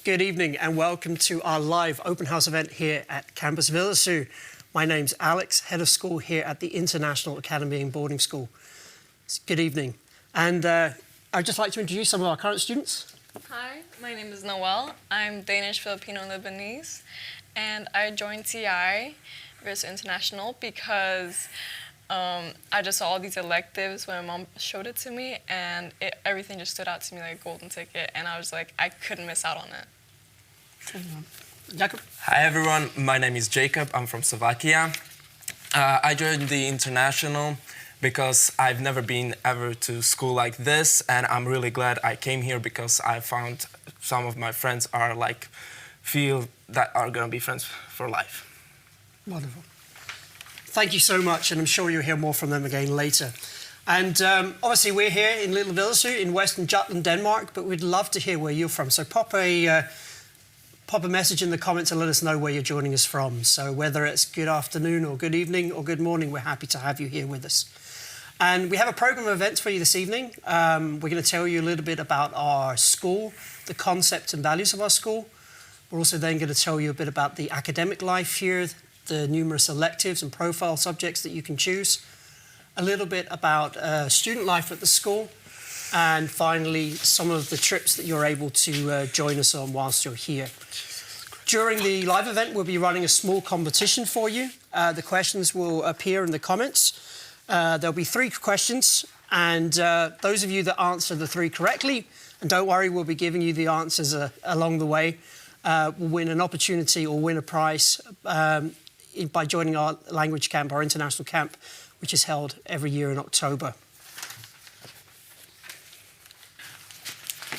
Good evening and welcome to our live open house event here at Campus Vedersø. My name's Alex, head of school here at the International Academy and Boarding School. Good evening. And I'd just like to introduce some of our current students. Hi, my name is Noelle. I'm Danish, Filipino, Lebanese. And I joined TI, Vedersø International, because I just saw all these electives when my mom showed it to me, and everything just stood out to me like a golden ticket, and I was like, I couldn't miss out on it. Jacob? Hi everyone, my name is Jacob, I'm from Slovakia. I joined the International because I've never been ever to school like this, and I'm really glad I came here because I found some of my friends are feel that are gonna be friends for life. Wonderful. Thank you so much, and I'm sure you'll hear more from them again later. And obviously we're here in Little Vedersø in Western Jutland, Denmark, but we'd love to hear where you're from. So pop a message in the comments and let us know where you're joining us from. So whether it's good afternoon or good evening or good morning, we're happy to have you here with us. And we have a program of events for you this evening. We're going to tell you a little bit about our school, the concept and values of our school. We're also then going to tell you a bit about the academic life here, the numerous electives and profile subjects that you can choose, a little bit about student life at the school, and finally some of the trips that you're able to join us on whilst you're here. During the live event, we'll be running a small competition for you. The questions will appear in the comments. There'll be 3 questions, and those of you that answer the 3 correctly, and don't worry, we'll be giving you the answers along the way, will win an opportunity or win a prize by joining our language camp, our international camp, which is held every year in October.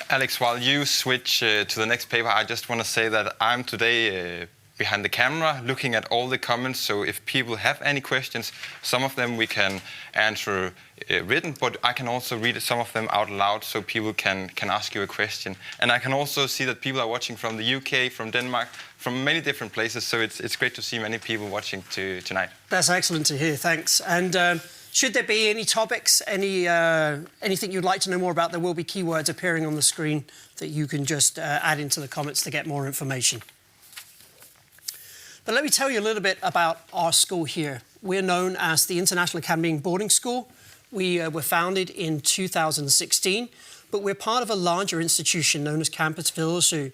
Alex, while you switch to the next paper, I just want to say that I'm today behind the camera looking at all the comments, so if people have any questions, some of them we can answer written, but I can also read some of them out loud so people can ask you a question. And I can also see that people are watching from the UK, from Denmark, from many different places, so it's great to see many people watching tonight. That's excellent to hear, thanks. And should there be any topics, anything you'd like to know more about, there will be keywords appearing on the screen that you can just add into the comments to get more information. But let me tell you a little bit about our school here. We're known as the International Academy and Boarding School. We were founded in 2016, but we're part of a larger institution known as Campus Vedersø,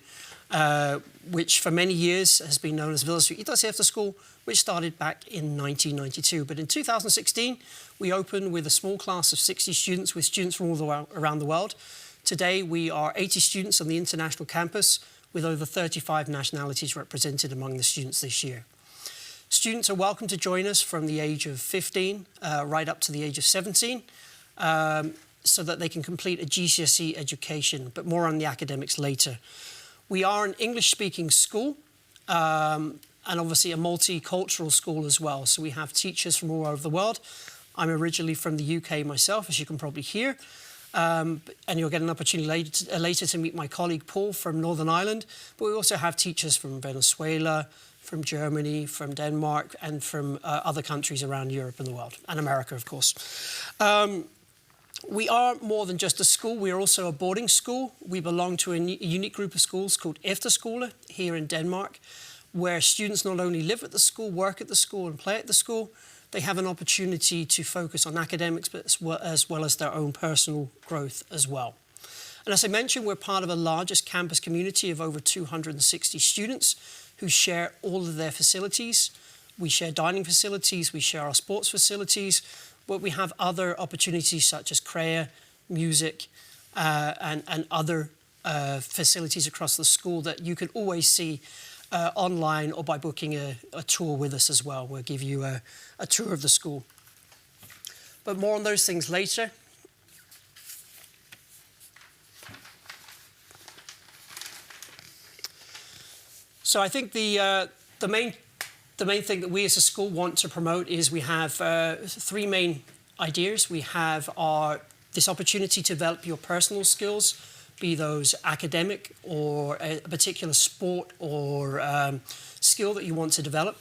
which for many years has been known as Danish Efterskole, which started back in 1992. But in 2016, we opened with a small class of 60 students, with students from all around the world. Today, we are 80 students on the international campus, with over 35 nationalities represented among the students this year. Students are welcome to join us from the age of 15 right up to the age of 17 so that they can complete a GCSE education, but more on the academics later. We are an English-speaking school and obviously a multicultural school as well. So we have teachers from all over the world. I'm originally from the UK myself, as you can probably hear. And you'll get an opportunity later to meet my colleague Paul from Northern Ireland. But we also have teachers from Venezuela, from Germany, from Denmark, and from other countries around Europe and the world, and America, of course. We are more than just a school. We are also a boarding school. We belong to a unique group of schools called Efterskole here in Denmark, where students not only live at the school, work at the school, and play at the school, they have an opportunity to focus on academics, but as well as their own personal growth as well. And as I mentioned, we're part of a largest campus community of over 260 students who share all of their facilities. We share dining facilities, we share our sports facilities, but we have other opportunities such as CREA, music, and other facilities across the school that you can always see online or by booking a tour with us as well. We'll give you a tour of the school. But more on those things later. So I think the main thing that we as a school want to promote is we have 3 main ideas. We have this opportunity to develop your personal skills, be those academic or a particular sport or skill that you want to develop.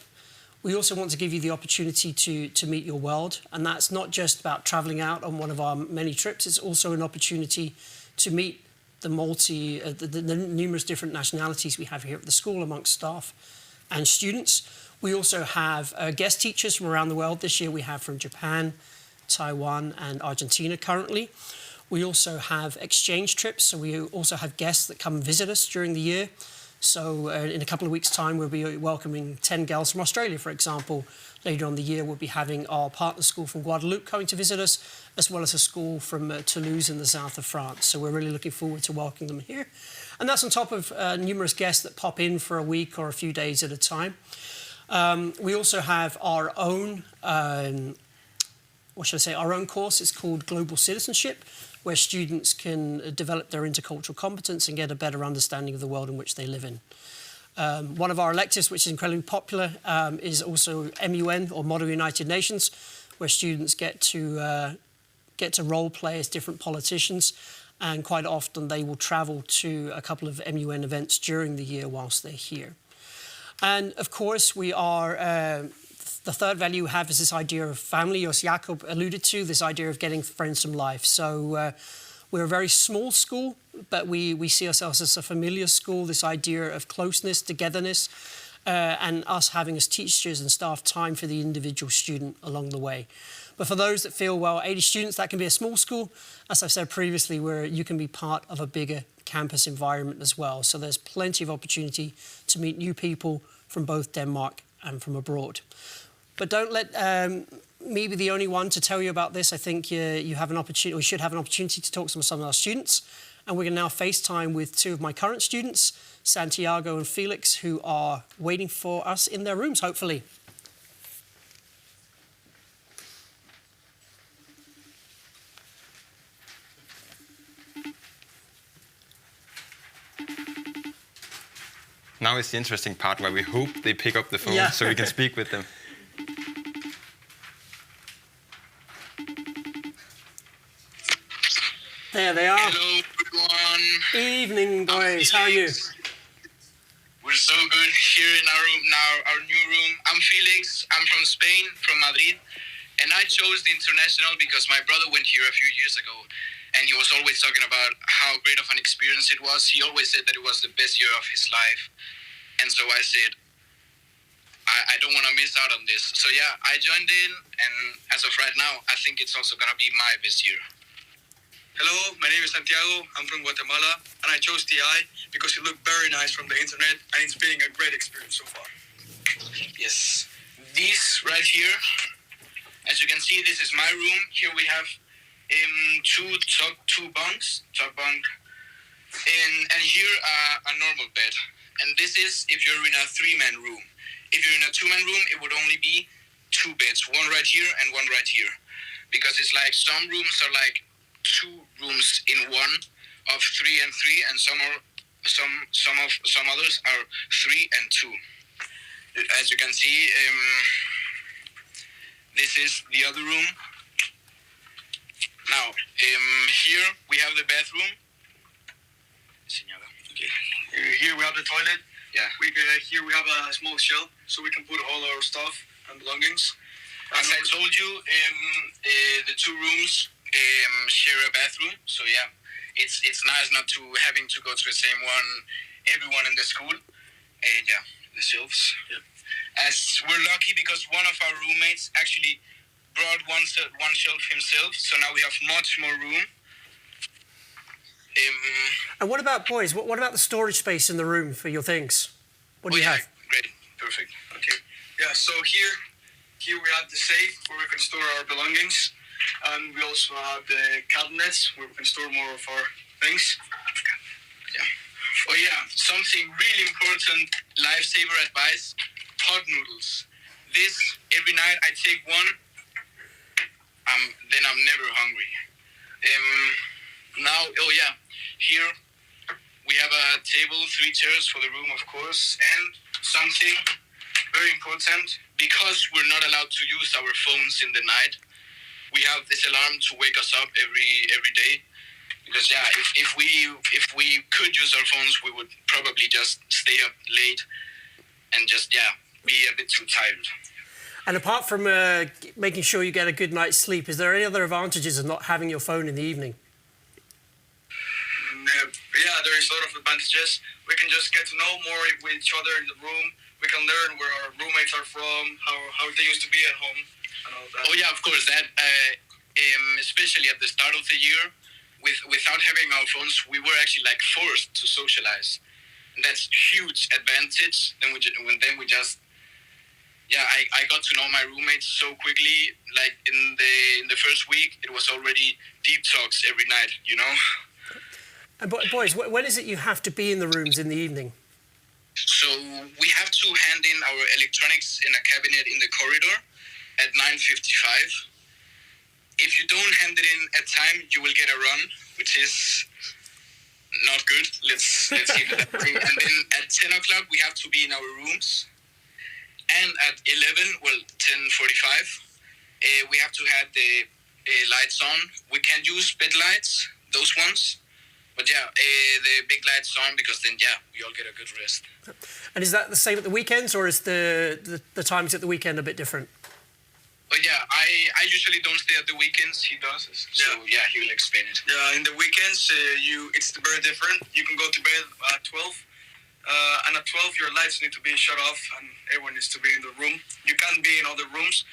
We also want to give you the opportunity to meet your world, and that's not just about travelling out on one of our many trips. It's also an opportunity to meet the numerous different nationalities we have here at the school amongst staff and students. We also have guest teachers from around the world. This year we have from Japan, Taiwan and Argentina currently. We also have exchange trips, so we also have guests that come and visit us during the year. So in a couple of weeks' time, we'll be welcoming 10 girls from Australia, for example. Later on in the year, we'll be having our partner school from Guadeloupe coming to visit us, as well as a school from Toulouse in the south of France. So we're really looking forward to welcoming them here. And that's on top of numerous guests that pop in for a week or a few days at a time. We also have our own, our own course. It's called Global Citizenship, where students can develop their intercultural competence and get a better understanding of the world in which they live in. One of our electives, which is incredibly popular, is also MUN, or Model United Nations, where students get to role play as different politicians, and quite often they will travel to a couple of MUN events during the year whilst they're here. And of course, we are the third value we have is this idea of family, as Jakob alluded to, this idea of getting friends from life. So we're a very small school, but we see ourselves as a familiar school, this idea of closeness, togetherness, and us having as teachers and staff time for the individual student along the way. But for those that feel, well, 80 students, that can be a small school. As I've said previously, where you can be part of a bigger campus environment as well. So there's plenty of opportunity to meet new people from both Denmark and from abroad. But don't let me be the only one to tell you about this. I think you have an opportunity, or you should have an opportunity to talk to some of our students. And we're going to now FaceTime with two of my current students, Santiago and Felix, who are waiting for us in their rooms, hopefully. Now is the interesting part where we hope they pick up the phone so we can speak with them. There they are. Hello, everyone. Evening, boys. How are you? We're so good here in our room now, our new room. I'm Felix. I'm from Spain, from Madrid. And I chose the international because my brother went here a few years ago. And he was always talking about how great of an experience it was. He always said that it was the best year of his life. And so I said, I don't want to miss out on this. So yeah, I joined in. And as of right now, I think it's also going to be my best year. Hello, my name is Santiago. I'm from Guatemala, and I chose TI because it looked very nice from the internet, and it's been a great experience so far. Yes. This right here, as you can see, this is my room. Here we have two bunks, top bunk, and here a normal bed. And this is if you're in a three-man room. If you're in a two-man room, it would only be two beds, one right here and one right here, because it's like some rooms are like two rooms in one of 3 and 3, and some others are 3 and 2. As you can see, this is the other room. Now, here we have the bathroom. Okay. Here we have the toilet. Yeah. Here we have a small shelf, so we can put all our stuff and belongings. As I told you, the two rooms share a bathroom, so yeah, it's nice not to having to go to the same one, everyone in the school. And yeah, the shelves. Yeah. As we're lucky because one of our roommates actually brought one shelf himself, so now we have much more room. And what about, boys, what about the storage space in the room for your things? What do you have? Great, perfect. Okay. Yeah. So here we have the safe where we can store our belongings. And we also have the cabinets where we can store more of our things. Yeah. Oh yeah, something really important, lifesaver advice, pot noodles. This, every night I take one, then I'm never hungry. Now, oh yeah, here we have a table, 3 chairs for the room, of course, and something very important, because we're not allowed to use our phones in the night, we have this alarm to wake us up every day, because yeah, if we could use our phones, we would probably just stay up late and just be a bit too tired. And apart from making sure you get a good night's sleep, is there any other advantages of not having your phone in the evening? Yeah, there is a lot of advantages. We can just get to know more with each other in the room. We can learn where our roommates are from, how they used to be at home, and all that. Oh yeah, of course. That especially at the start of the year, without having our phones, we were actually like forced to socialize. And that's huge advantage. Then we just I got to know my roommates so quickly. Like in the first week, it was already deep talks every night. You know. And boys, when is it you have to be in the rooms in the evening? So we have to hand in our electronics in a cabinet in the corridor at 9:55. If you don't hand it in at time, you will get a run, which is not good. Let's keep it that way. And then at 10 o'clock, we have to be in our rooms. And at 10:45, we have to have the lights on. We can use bed lights, those ones. But the big lights on, because then, we all get a good rest. And is that the same at the weekends, or is the times at the weekend a bit different? But I usually don't stay at the weekends. He does. So he will explain it. Yeah, in the weekends, it's very different. You can go to bed at 12, and at 12 your lights need to be shut off, and everyone needs to be in the room. You can't be in other rooms,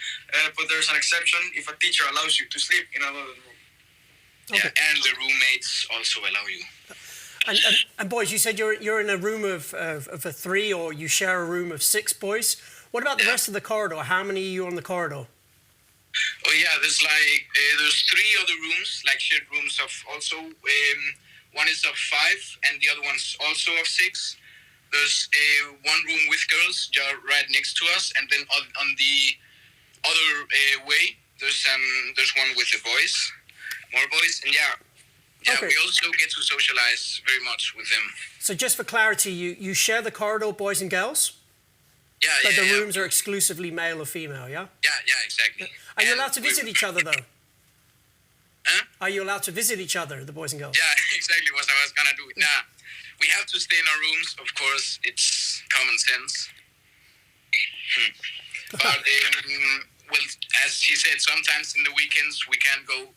but there's an exception if a teacher allows you to sleep in another room. Okay. Yeah, and the roommates also allow you. And boys, you said you're in a room of 3, or you share a room of 6 boys. What about the rest of the corridor? How many are you on the corridor? Oh yeah, there's 3 other rooms, like shared rooms of also. One is of 5, and the other one's also of 6. There's one room with girls right next to us, and then on the other way there's one with the boys, more boys, and Okay. we also get to socialize very much with them. So just for clarity, you share the corridor, boys and girls? But the rooms are exclusively male or female, yeah? Yeah, exactly. Are you allowed to visit each other, though? Huh? Are you allowed to visit each other, the boys and girls? Yeah, exactly what I was gonna do. Nah, we have to stay in our rooms, of course. It's common sense. But well, as he said, sometimes in the weekends we can go.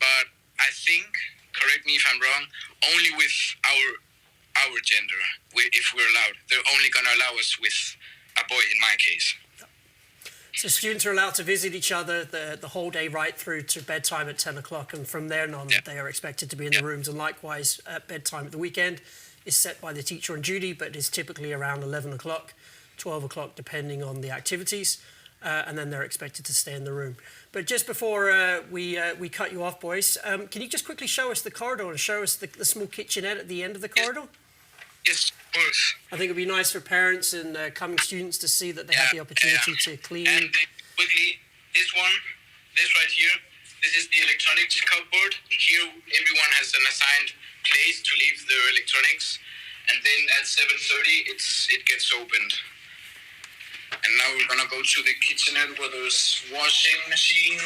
But I think, correct me if I'm wrong, only with our gender, if we're allowed. They're only gonna allow us with a boy, in my case. So students are allowed to visit each other the whole day right through to bedtime at 10 o'clock, and from there on they are expected to be in the rooms. And likewise, at bedtime at the weekend is set by the teacher on duty, but is typically around 11 o'clock, 12 o'clock, depending on the activities, and then they're expected to stay in the room. But just before we cut you off, boys, can you just quickly show us the corridor and show us the small kitchenette at the end of the corridor? Yes, of course. I think it would be nice for parents and coming students to see that they have the opportunity to clean. And quickly, this right here, this is the electronics cupboard. Here, everyone has an assigned place to leave their electronics, and then at 7:30, it gets opened. And now we're gonna go to the kitchenette where there's washing machine,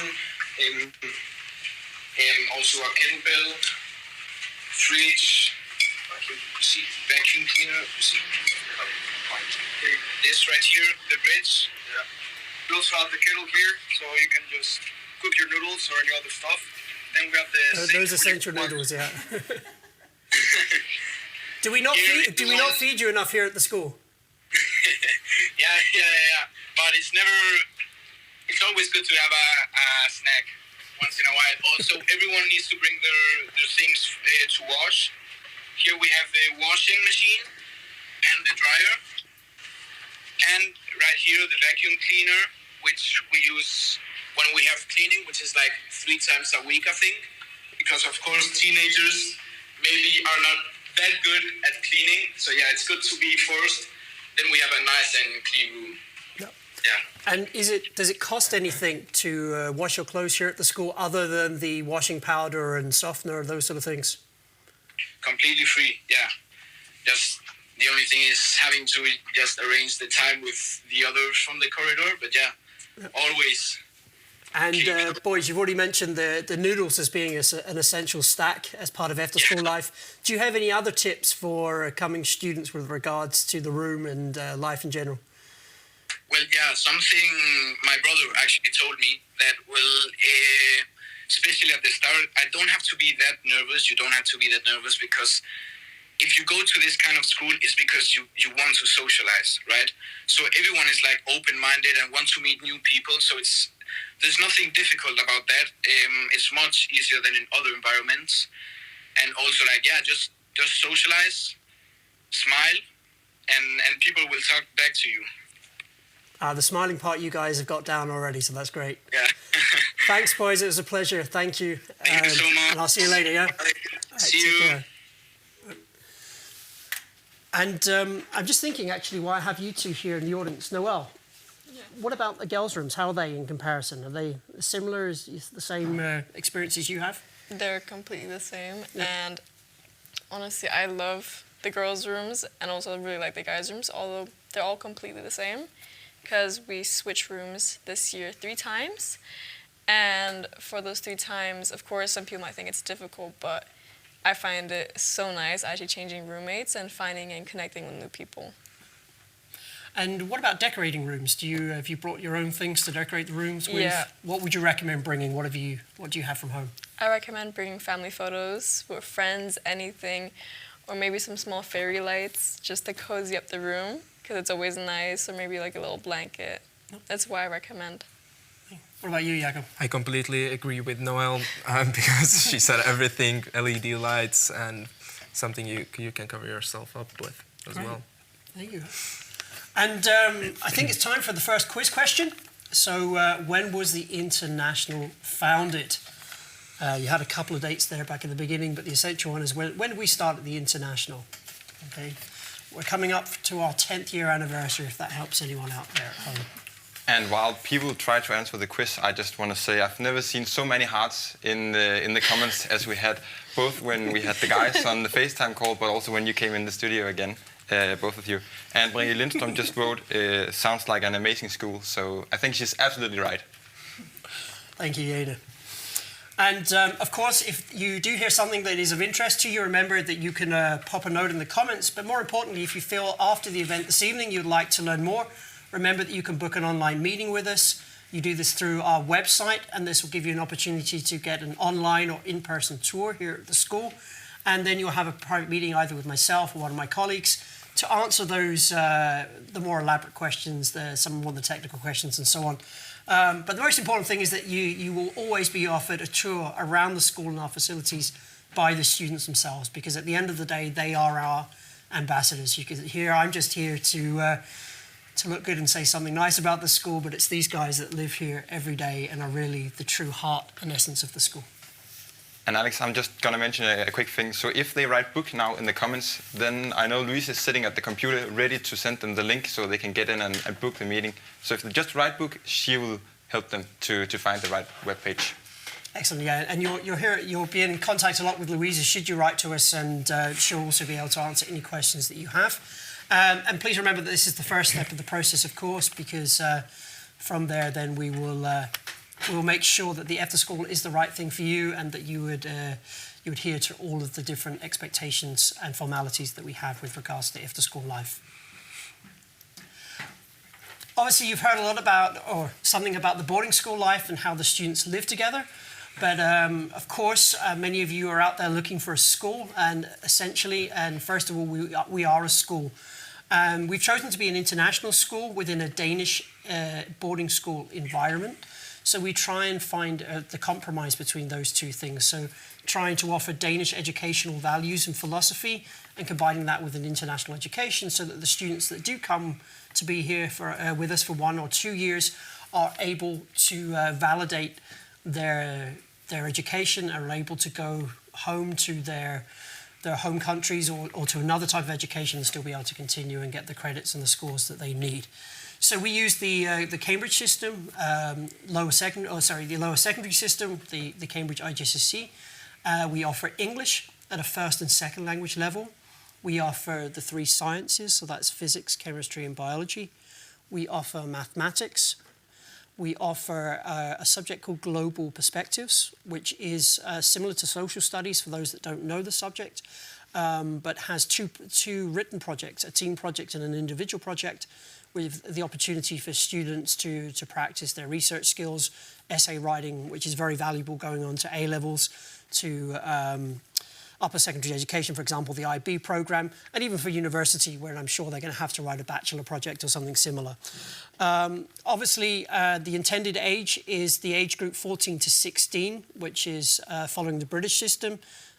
also a kettlebell, fridge. Vacuum cleaner. This right here, the fridge. Yeah. We also have the kettle here, so you can just cook your noodles or any other stuff. Then we have the those essential noodles, yeah. Do we not feed you enough here at the school? Yeah. But it's always good to have a snack once in a while. Also, everyone needs to bring their things to wash. Here we have the washing machine and the dryer. And right here, the vacuum cleaner, which we use when we have cleaning, which is like 3 times a week, I think. Because, of course, teenagers maybe are not that good at cleaning. So, it's good to be first. Then we have a nice and clean room. Yeah. And does it cost anything to wash your clothes here at the school, other than the washing powder and softener, those sort of things? Completely free, yeah. Just the only thing is having to just arrange the time with the others from the corridor, but always. And boys, you've already mentioned the noodles as being an essential stack as part of after-school life. Do you have any other tips for coming students with regards to the room and life in general? Well, something my brother actually told me that especially at the start, I don't have to be that nervous. You don't have to be that nervous because if you go to this kind of school, it's because you want to socialize, right? So everyone is like open-minded and wants to meet new people. So there's nothing difficult about that. It's much easier than in other environments. And also like, yeah, just socialize, smile, and people will talk back to you. The smiling part you guys have got down already, so that's great. Yeah. Thanks, boys. It was a pleasure. Thank you. Thank you so much. And I'll see you later, yeah? See take you. care. And I'm just thinking, actually, why I have you two here in the audience. Noelle, what about the girls' rooms? How are they in comparison? Are they similar? Is the same experiences you have? They're completely the same. Yeah. And honestly, I love the girls' rooms and also really like the guys' rooms, although they're all completely the same because we switched rooms this year 3 times. And for those 3 times, of course, some people might think it's difficult, but I find it so nice actually changing roommates and finding and connecting with new people. And what about decorating rooms? Have you brought your own things to decorate the rooms with? Yeah. What would you recommend bringing? What do you have from home? I recommend bringing family photos with friends, anything, or maybe some small fairy lights just to cozy up the room because it's always nice, or maybe like a little blanket. That's why I recommend. What about you, Jakob? I completely agree with Noelle because she said everything, LED lights and something you can cover yourself up with as Great. well. Thank you. And I think it's time for the first quiz question. So when was the International founded? You had a couple of dates there back in the beginning, but the essential one is when did we start at the International? Okay, we're coming up to our 10th year anniversary, if that helps anyone out there at home. And while people try to answer the quiz, I just want to say I've never seen so many hearts in the comments as we had, both when we had the guys on the FaceTime call, but also when you came in the studio again, both of you. And Marie Lindström just wrote, sounds like an amazing school, so I think she's absolutely right. Thank you, Jada. And of course, if you do hear something that is of interest to you, remember that you can pop a note in the comments. But more importantly, if you feel after the event this evening you'd like to learn more, remember that you can book an online meeting with us. You do this through our website, and this will give you an opportunity to get an online or in-person tour here at the school. And then you'll have a private meeting either with myself or one of my colleagues to answer those, the more elaborate questions, some more of the technical questions and so on. But the most important thing is that you will always be offered a tour around the school and our facilities by the students themselves, because at the end of the day, they are our ambassadors. You can hear I'm just here to look good and say something nice about the school, but it's these guys that live here every day and are really the true heart and essence of the school. And Alex, I'm just going to mention a quick thing. So if they write book now in the comments, then I know Louise is sitting at the computer ready to send them the link so they can get in and book the meeting. So if they just write book, she will help them to find the right webpage. Excellent, yeah. And you'll be in contact a lot with Louisa should you write to us, and she'll also be able to answer any questions that you have. And please remember that this is the first step of the process, of course, because from there then we will make sure that the Efterskole is the right thing for you, and that you would adhere to all of the different expectations and formalities that we have with regards to Efterskole life. Obviously, you've heard a lot about, or something about the boarding school life and how the students live together. But of course, many of you are out there looking for a school, and essentially, and first of all, we are a school. We've chosen to be an international school within a Danish boarding school environment. So we try and find the compromise between those two things. So trying to offer Danish educational values and philosophy, and combining that with an international education, so that the students that do come to be here with us for 1 or 2 years are able to validate their education, are able to go home to their home countries or to another type of education and still be able to continue and get the credits and the scores that they need. So we use the Cambridge system, the lower secondary system, the Cambridge IGCSE. We offer English at a first and second language level. We offer the 3 sciences, so that's physics, chemistry, and biology. We offer mathematics. We offer a subject called Global Perspectives, which is similar to social studies for those that don't know the subject, but has two written projects, a team project and an individual project, with the opportunity for students to practice their research skills, essay writing, which is very valuable going on to A-levels, to upper secondary education, for example, the IB program, and even for university, where I'm sure they're going to have to write a bachelor project or something similar. Obviously, the intended age is the age group 14 to 16, which is following the British system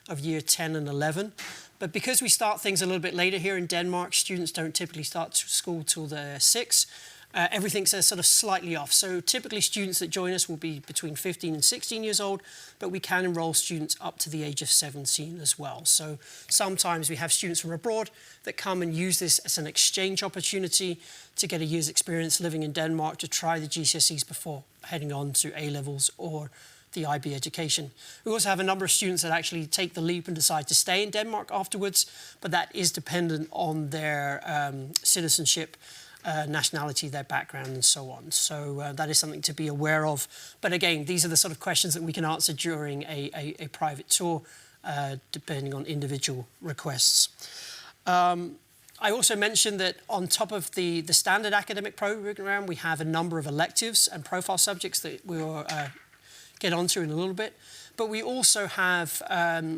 of year 10 and 11. But because we start things a little bit later here in Denmark, students don't typically start school till they're 6. Everything's sort of slightly off. So typically students that join us will be between 15 and 16 years old, but we can enroll students up to the age of 17 as well. So sometimes we have students from abroad that come and use this as an exchange opportunity to get a year's experience living in Denmark, to try the GCSEs before heading on to A-levels or the IB education. We also have a number of students that actually take the leap and decide to stay in Denmark afterwards, but that is dependent on their citizenship, nationality, their background, and so on. So that is something to be aware of. But again, these are the sort of questions that we can answer during a private tour, depending on individual requests. I also mentioned that on top of the standard academic program, we have a number of electives and profile subjects that we'll get onto in a little bit. But we also have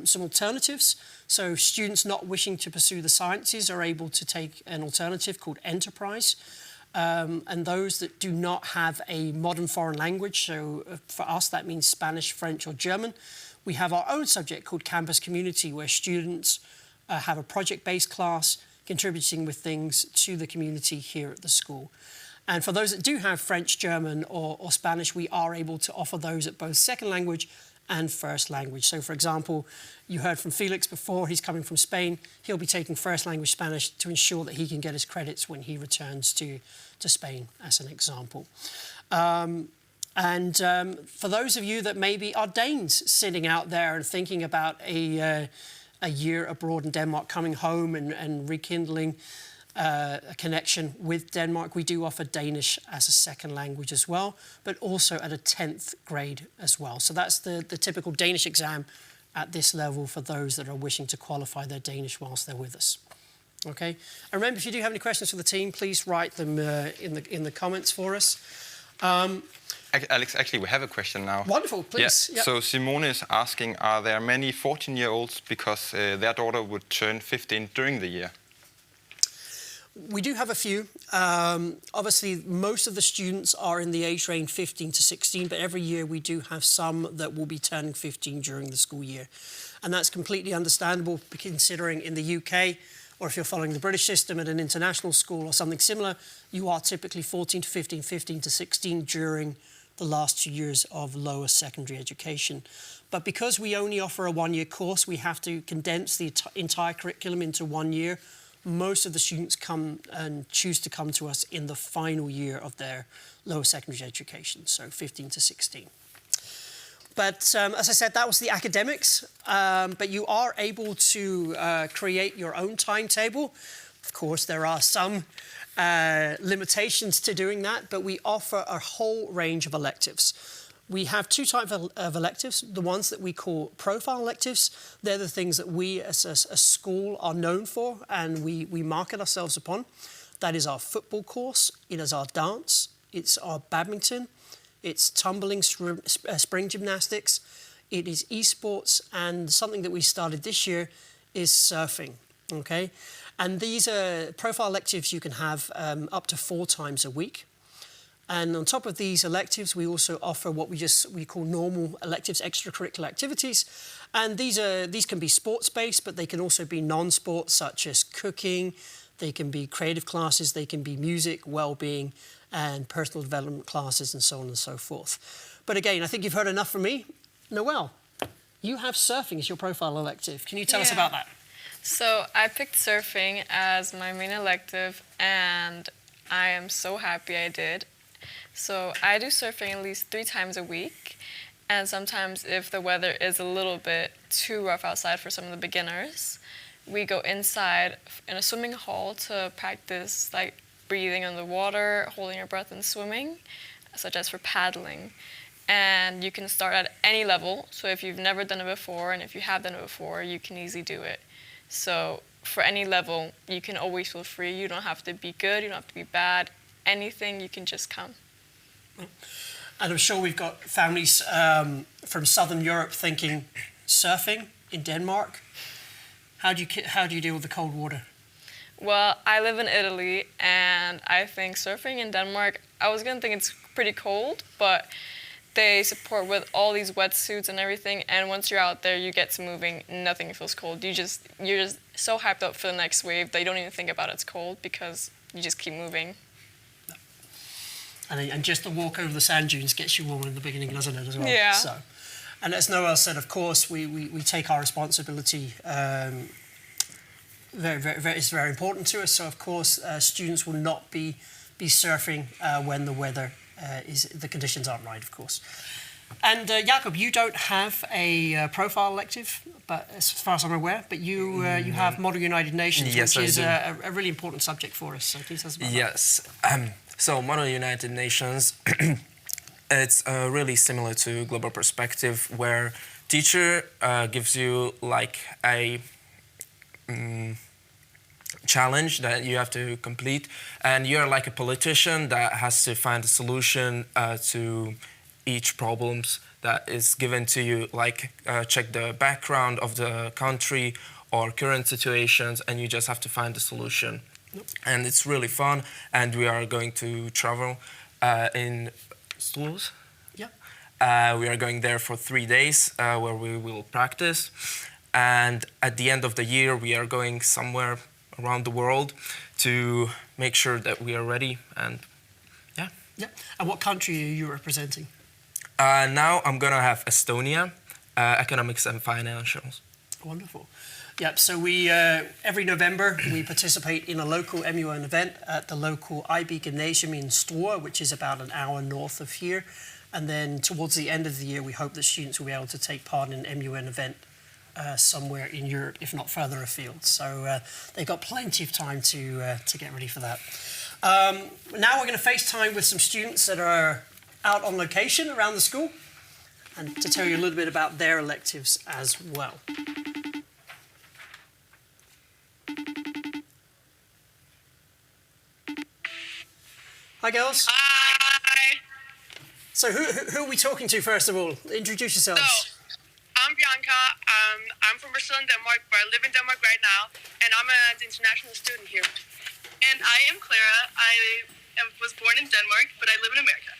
some alternatives. So students not wishing to pursue the sciences are able to take an alternative called Enterprise. And those that do not have a modern foreign language, so for us that means Spanish, French or German, we have our own subject called Campus Community, where students have a project-based class contributing with things to the community here at the school. And for those that do have French, German or Spanish, we are able to offer those at both second language and first language. So for example, you heard from Felix before, he's coming from Spain. He'll be taking first language Spanish to ensure that he can get his credits when he returns to Spain, as an example. For those of you that maybe are Danes sitting out there and thinking about a year abroad in Denmark, coming home and rekindling a connection with Denmark, we do offer Danish as a second language as well, but also at a 10th grade as well. So that's the typical Danish exam at this level for those that are wishing to qualify their Danish whilst they're with us. Okay. And remember, if you do have any questions for the team, please write them in the comments for us. Alex, actually, we have a question now. Wonderful, please. Yeah. Yep. So Simone is asking, are there many 14-year-olds because their daughter would turn 15 during the year? We do have a few. Obviously, most of the students are in the age range 15 to 16, but every year we do have some that will be turning 15 during the school year. And that's completely understandable, considering in the UK, or if you're following the British system at an international school or something similar, you are typically 14 to 15, 15 to 16 during the last 2 years of lower secondary education. But because we only offer a one-year course, we have to condense the entire curriculum into 1 year. Most of the students come and choose to come to us in the final year of their lower secondary education, so 15 to 16. But as I said, that was the academics. But you are able to create your own timetable. Of course, there are some limitations to doing that, but we offer a whole range of electives. We have two types of electives, the ones that we call profile electives. They're the things that we as a school are known for and we market ourselves upon. That is our football course, it is our dance, it's our badminton, it's tumbling, spring gymnastics, it is esports, and something that we started this year is surfing, okay? And these are profile electives you can have up to 4 times a week. And on top of these electives, we also offer what we call normal electives, extracurricular activities. And these can be sports-based, but they can also be non-sport, such as cooking. They can be creative classes. They can be music, well-being, and personal development classes, and so on and so forth. But again, I think you've heard enough from me. Noelle, you have surfing as your profile elective. Can you tell us about that? So I picked surfing as my main elective, and I am so happy I did. So I do surfing at least 3 times a week, and sometimes if the weather is a little bit too rough outside for some of the beginners, we go inside in a swimming hall to practice like breathing underwater, holding your breath and swimming, such as for paddling. And you can start at any level, so if you've never done it before, and if you have done it before, you can easily do it. So for any level, you can always feel free. You don't have to be good, you don't have to be bad, anything, you can just come. And I'm sure we've got families from Southern Europe thinking, surfing? in Denmark. How do you deal with the cold water? Well, I live in Italy, and I think surfing in Denmark, I was gonna think it's pretty cold, but they support with all these wetsuits and everything, and once you're out there, you get to moving, nothing feels cold. You're just so hyped up for the next wave that you don't even think about it's cold because you just keep moving. And just the walk over the sand dunes gets you warm in the beginning, doesn't it, as well? Yeah. So, and as Noel said, of course, we take our responsibility. It's very important to us. So, of course, students will not be surfing when the weather the conditions aren't right, of course. And Jakob, you don't have a profile elective, but as far as I'm aware, but you have Model United Nations, Yes, which I is do. a really important subject for us. So please tell us about that. Yes. So Model United Nations, it's really similar to Global Perspective, where teacher gives you like a challenge that you have to complete, and you're like a politician that has to find a solution to each problems that is given to you, like check the background of the country or current situations, and you just have to find a solution. And it's really fun, and we are going to travel in schools. Yeah. We are going there for 3 days where we will practice, and at the end of the year we are going somewhere around the world to make sure that we are ready. And yeah. And what country are you representing? Now I'm gonna have Estonia, economics and financials. Wonderful. Yep, so we every November we participate in a local MUN event at the local IB Gymnasium in Struer, which is about an hour north of here. And then towards the end of the year, we hope that students will be able to take part in an MUN event somewhere in Europe, if not further afield. So they've got plenty of time to get ready for that. Now we're going to FaceTime with some students that are out on location around the school and to tell you a little bit about their electives as well. Hi, girls. Hi. So who are we talking to, first of all? Introduce yourselves. So, I'm Bianca. I'm from Brazil and Denmark, but I live in Denmark right now, and I'm an international student here. And I am Clara. I was born in Denmark, but I live in America.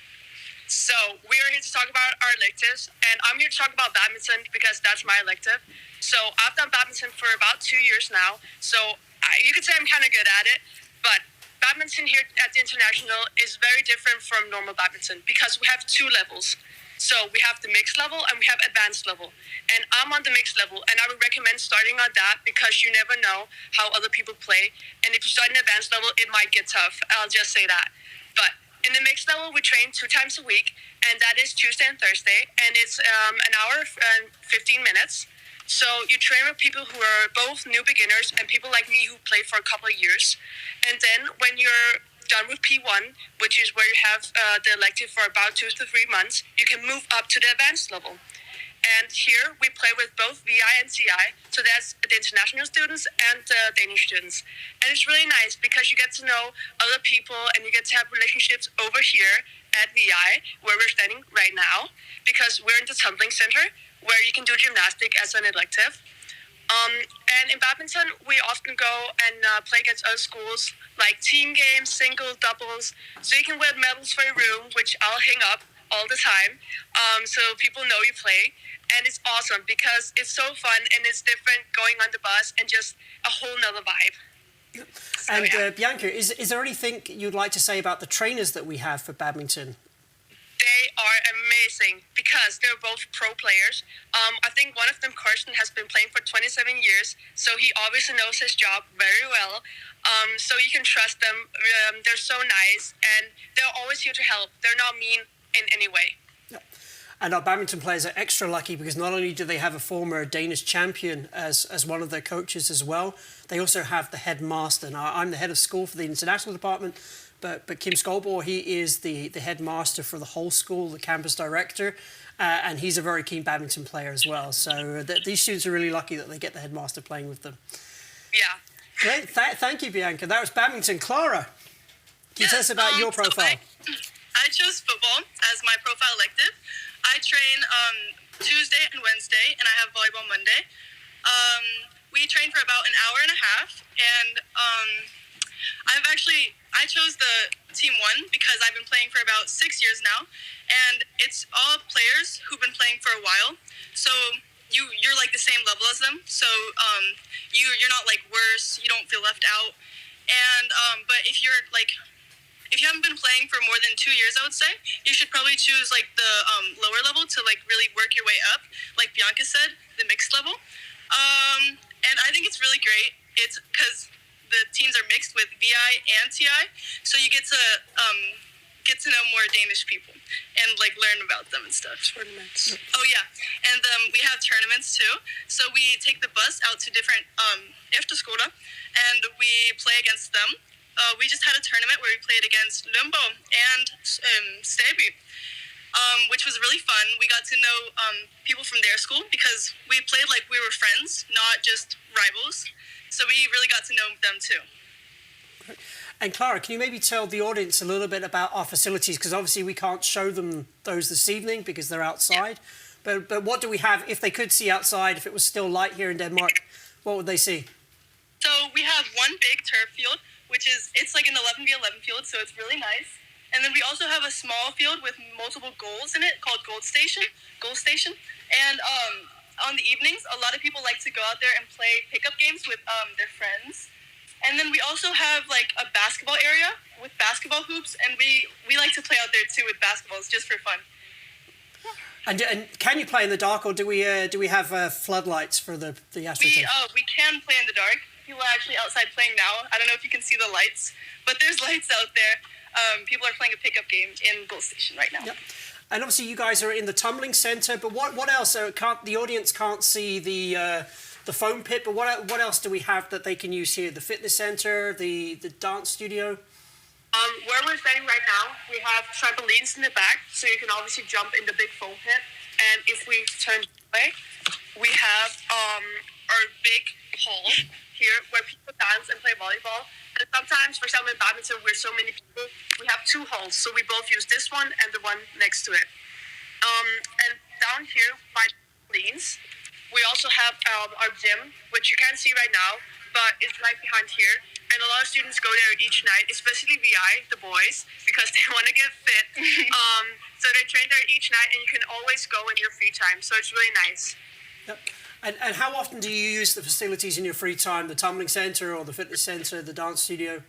So we are here to talk about our electives, and I'm here to talk about badminton because that's my elective. So I've done badminton for about 2 years now, so you could say I'm kind of good at it, but badminton here at the International is very different from normal badminton because we have 2 levels. So we have the mixed level and we have advanced level. And I'm on the mixed level, and I would recommend starting on that because you never know how other people play. And if you start in advanced level, it might get tough. I'll just say that. But in the mixed level, we train 2 times a week, and that is Tuesday and Thursday. And it's an hour and 15 minutes. So you train with people who are both new beginners and people like me who play for a couple of years. And then when you're done with P1, which is where you have the elective for about 2 to 3 months, you can move up to the advanced level. And here we play with both VI and CI, so that's the international students and the Danish students. And it's really nice because you get to know other people and you get to have relationships over here at VI, where we're standing right now, because we're in the Tumbling Center, where you can do gymnastic as an elective. And in badminton, we often go and play against other schools, like team games, single, doubles. So you can win medals for your room, which I'll hang up all the time, so people know you play. And it's awesome because it's so fun and it's different going on the bus and just a whole nother vibe. So, And yeah. Bianca, is there anything you'd like to say about the trainers that we have for badminton? They are amazing because they're both pro players. I think one of them, Carsten, has been playing for 27 years, so he obviously knows his job very well. So you can trust them. They're so nice, and they're always here to help. They're not mean in any way. And our badminton players are extra lucky because not only do they have a former Danish champion as one of their coaches as well, they also have the headmaster. Now, I'm the head of school for the international department, but Kim Skolborg, he is the headmaster for the whole school, the campus director, and he's a very keen badminton player as well. So these students are really lucky that they get the headmaster playing with them. Yeah. Great, thank you, Bianca. That was badminton. Clara, can you tell us about your profile? I chose football as my profile elective. I train Tuesday and Wednesday, and I have volleyball Monday. We trained for about an hour and a half, and I chose the team 1 because I've been playing for about 6 years now, and it's all players who've been playing for a while. So you're like the same level as them. So you're not like worse. You don't feel left out. And but if you haven't been playing for more than 2 years, I would say you should probably choose like the lower level to like really work your way up, like Bianca said, the mixed level. And I think it's really great. It's because the teams are mixed with VI and TI, so you get to know more Danish people and like learn about them and stuff. Tournaments. Oh yeah, and we have tournaments too. So we take the bus out to different Efterskole, and we play against them. We just had a tournament where we played against Lumbo and Staby, which was really fun. We got to know people from their school because we played like we were friends, not just rivals. So we really got to know them too. And Clara, can you maybe tell the audience a little bit about our facilities? Because obviously we can't show them those this evening because they're outside. Yeah. But what do we have, if they could see outside, if it was still light here in Denmark, what would they see? So we have one big turf field, it's like an 11v11 field, so it's really nice. And then we also have a small field with multiple goals in it called Goal Station. And on the evenings, a lot of people like to go out there and play pickup games with their friends. And then we also have like a basketball area with basketball hoops, and we like to play out there too with basketballs just for fun. And can you play in the dark, or do we have floodlights for the AstroTurf? We can play in the dark. People are actually outside playing now. I don't know if you can see the lights, but there's lights out there. People are playing a pickup game in Goal Station right now. Yep. And obviously you guys are in the Tumbling Centre, but what else? The audience can't see the foam pit, but what else do we have that they can use here? The fitness centre, the dance studio? Where we're standing right now, we have trampolines in the back, so you can obviously jump in the big foam pit. And if we turn away, we have our big hall here where people dance and play volleyball. And sometimes, for example, in badminton, we're so many people, we have 2 halls, so we both use this one and the one next to it. And down here by the trampolines, we also have our gym, which you can't see right now, but it's right behind here. And a lot of students go there each night, especially VI, the boys, because they want to get fit. So they train there each night, and you can always go in your free time. So it's really nice. Yep. And how often do you use the facilities in your free time? The Tumbling Centre or the fitness centre, the dance studio?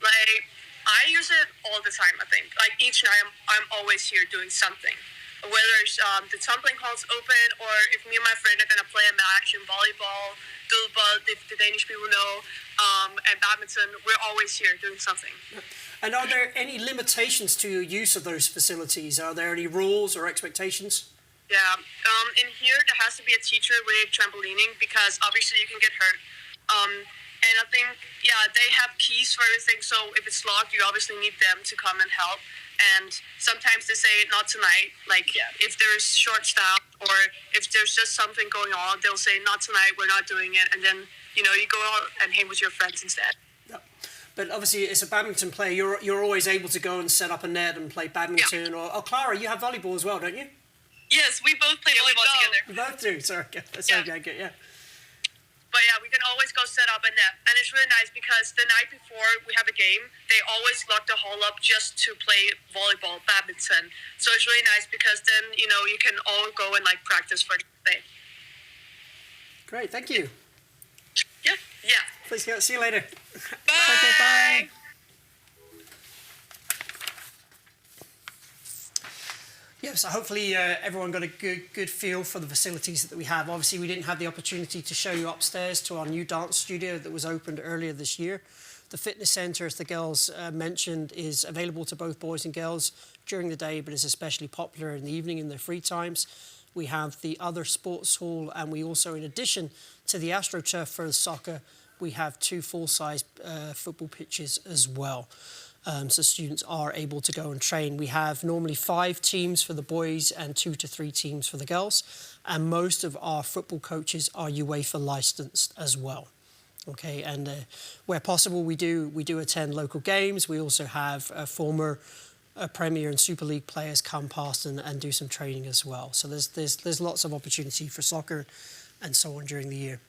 Like, I use it all the time, I think. Like, each night I'm always here doing something. Whether it's the tumbling hall's open, or if me and my friend are going to play a match in volleyball, duelball, if the Danish people know, and badminton, we're always here doing something. And are there any limitations to your use of those facilities? Are there any rules or expectations? Yeah, in here there has to be a teacher with trampolining because obviously you can get hurt. And I think, yeah, they have keys for everything, so if it's locked, you obviously need them to come and help. And sometimes they say not tonight, like if there's short staff or if there's just something going on, they'll say not tonight, we're not doing it. And then, you know, you go out and hang with your friends instead. Yep. But obviously, as a badminton player, you're always able to go and set up a net and play badminton. Yeah. Or Clara, you have volleyball as well, don't you? Yes, we both play volleyball together. You both do, sorry. That's okay, good, yeah. But yeah, we can always go set up a net. And it's really nice because the night before we have a game, they always lock the hall up just to play volleyball, badminton. So it's really nice because then, you know, you can all go and like practice for the day. Great, thank you. Yeah. Please go. See you later. Bye. Okay, bye. Yeah, so hopefully everyone got a good feel for the facilities that we have. Obviously, we didn't have the opportunity to show you upstairs to our new dance studio that was opened earlier this year. The fitness centre, as the girls mentioned, is available to both boys and girls during the day, but is especially popular in the evening in their free times. We have the other sports hall, and we also, in addition to the AstroTurf for the soccer, we have 2 full-size football pitches as well. So students are able to go and train. We have normally 5 teams for the boys and 2 to 3 teams for the girls. And most of our football coaches are UEFA licensed as well. Okay, and where possible, we do attend local games. We also have former Premier and Super League players come past and do some training as well. So there's lots of opportunity for soccer and so on during the year.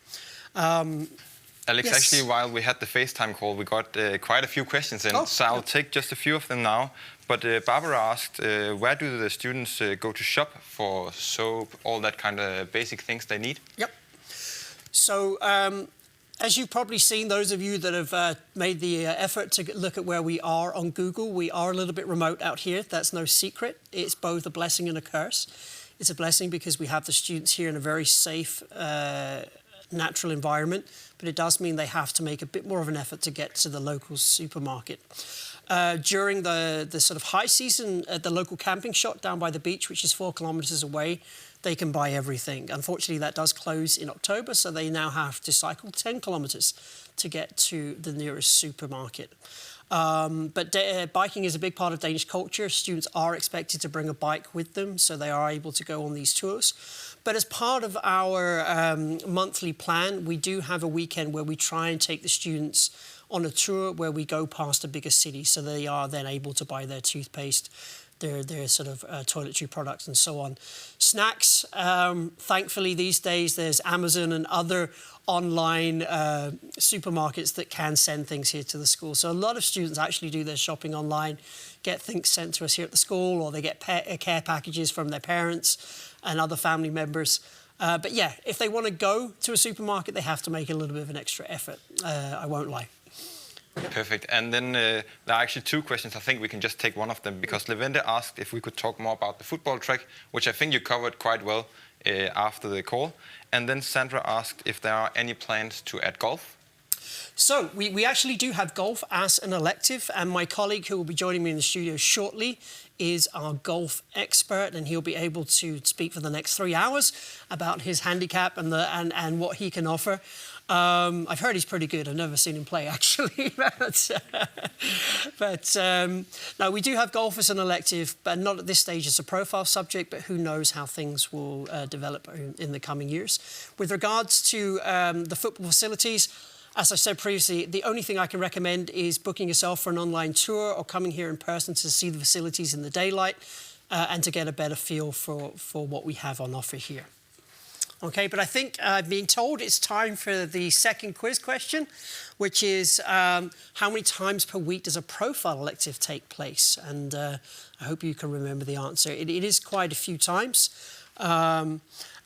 Alex, Yes. actually, while we had the FaceTime call, we got quite a few questions in, Oh, so I'll yeah. take just a few of them now. But Barbara asked, where do the students go to shop for soap, all that kind of basic things they need? Yep. So, as you've probably seen, those of you that have made the effort to look at where we are on Google, we are a little bit remote out here. That's no secret. It's both a blessing and a curse. It's a blessing because we have the students here in a very safe, natural environment, but it does mean they have to make a bit more of an effort to get to the local supermarket. During the sort of high season at the local camping shop down by the beach, which is 4 kilometres away, they can buy everything. Unfortunately, that does close in October, so they now have to cycle 10 kilometres to get to the nearest supermarket. But biking is a big part of Danish culture. Students are expected to bring a bike with them, so they are able to go on these tours. But as part of our monthly plan, we do have a weekend where we try and take the students on a tour where we go past a bigger city, so they are then able to buy their toothpaste, their sort of toiletry products and so on. Snacks, thankfully these days there's Amazon and other online supermarkets that can send things here to the school. So a lot of students actually do their shopping online, get things sent to us here at the school, or they get care packages from their parents and other family members. But yeah, if they want to go to a supermarket, they have to make a little bit of an extra effort. I won't lie. Perfect. And then there are actually 2 questions. I think we can just take one of them because Levente asked if we could talk more about the football track, which I think you covered quite well after the call. And then Sandra asked if there are any plans to add golf. So we actually do have golf as an elective, and my colleague who will be joining me in the studio shortly is our golf expert, and he'll be able to speak for the next 3 hours about his handicap and what he can offer. I've heard he's pretty good. I've never seen him play, actually. but no, we do have golf as an elective, but not at this stage as a profile subject, but who knows how things will develop in the coming years. With regards to the football facilities, as I said previously, the only thing I can recommend is booking yourself for an online tour or coming here in person to see the facilities in the daylight and to get a better feel for what we have on offer here. Okay, but I think I'm being told it's time for the second quiz question, which is how many times per week does a profile elective take place? And I hope you can remember the answer. It is quite a few times.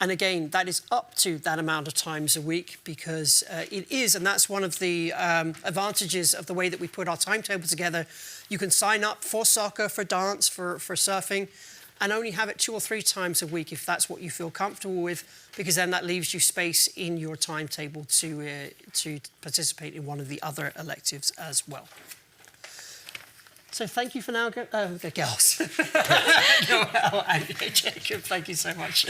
And again, that is up to that amount of times a week because it is, and that's one of the advantages of the way that we put our timetable together. You can sign up for soccer, for dance, for surfing, and only have it 2 or 3 times a week if that's what you feel comfortable with, because then that leaves you space in your timetable to participate in one of the other electives as well. So thank you for now, the girls. Noel and Jacob, thank you so much.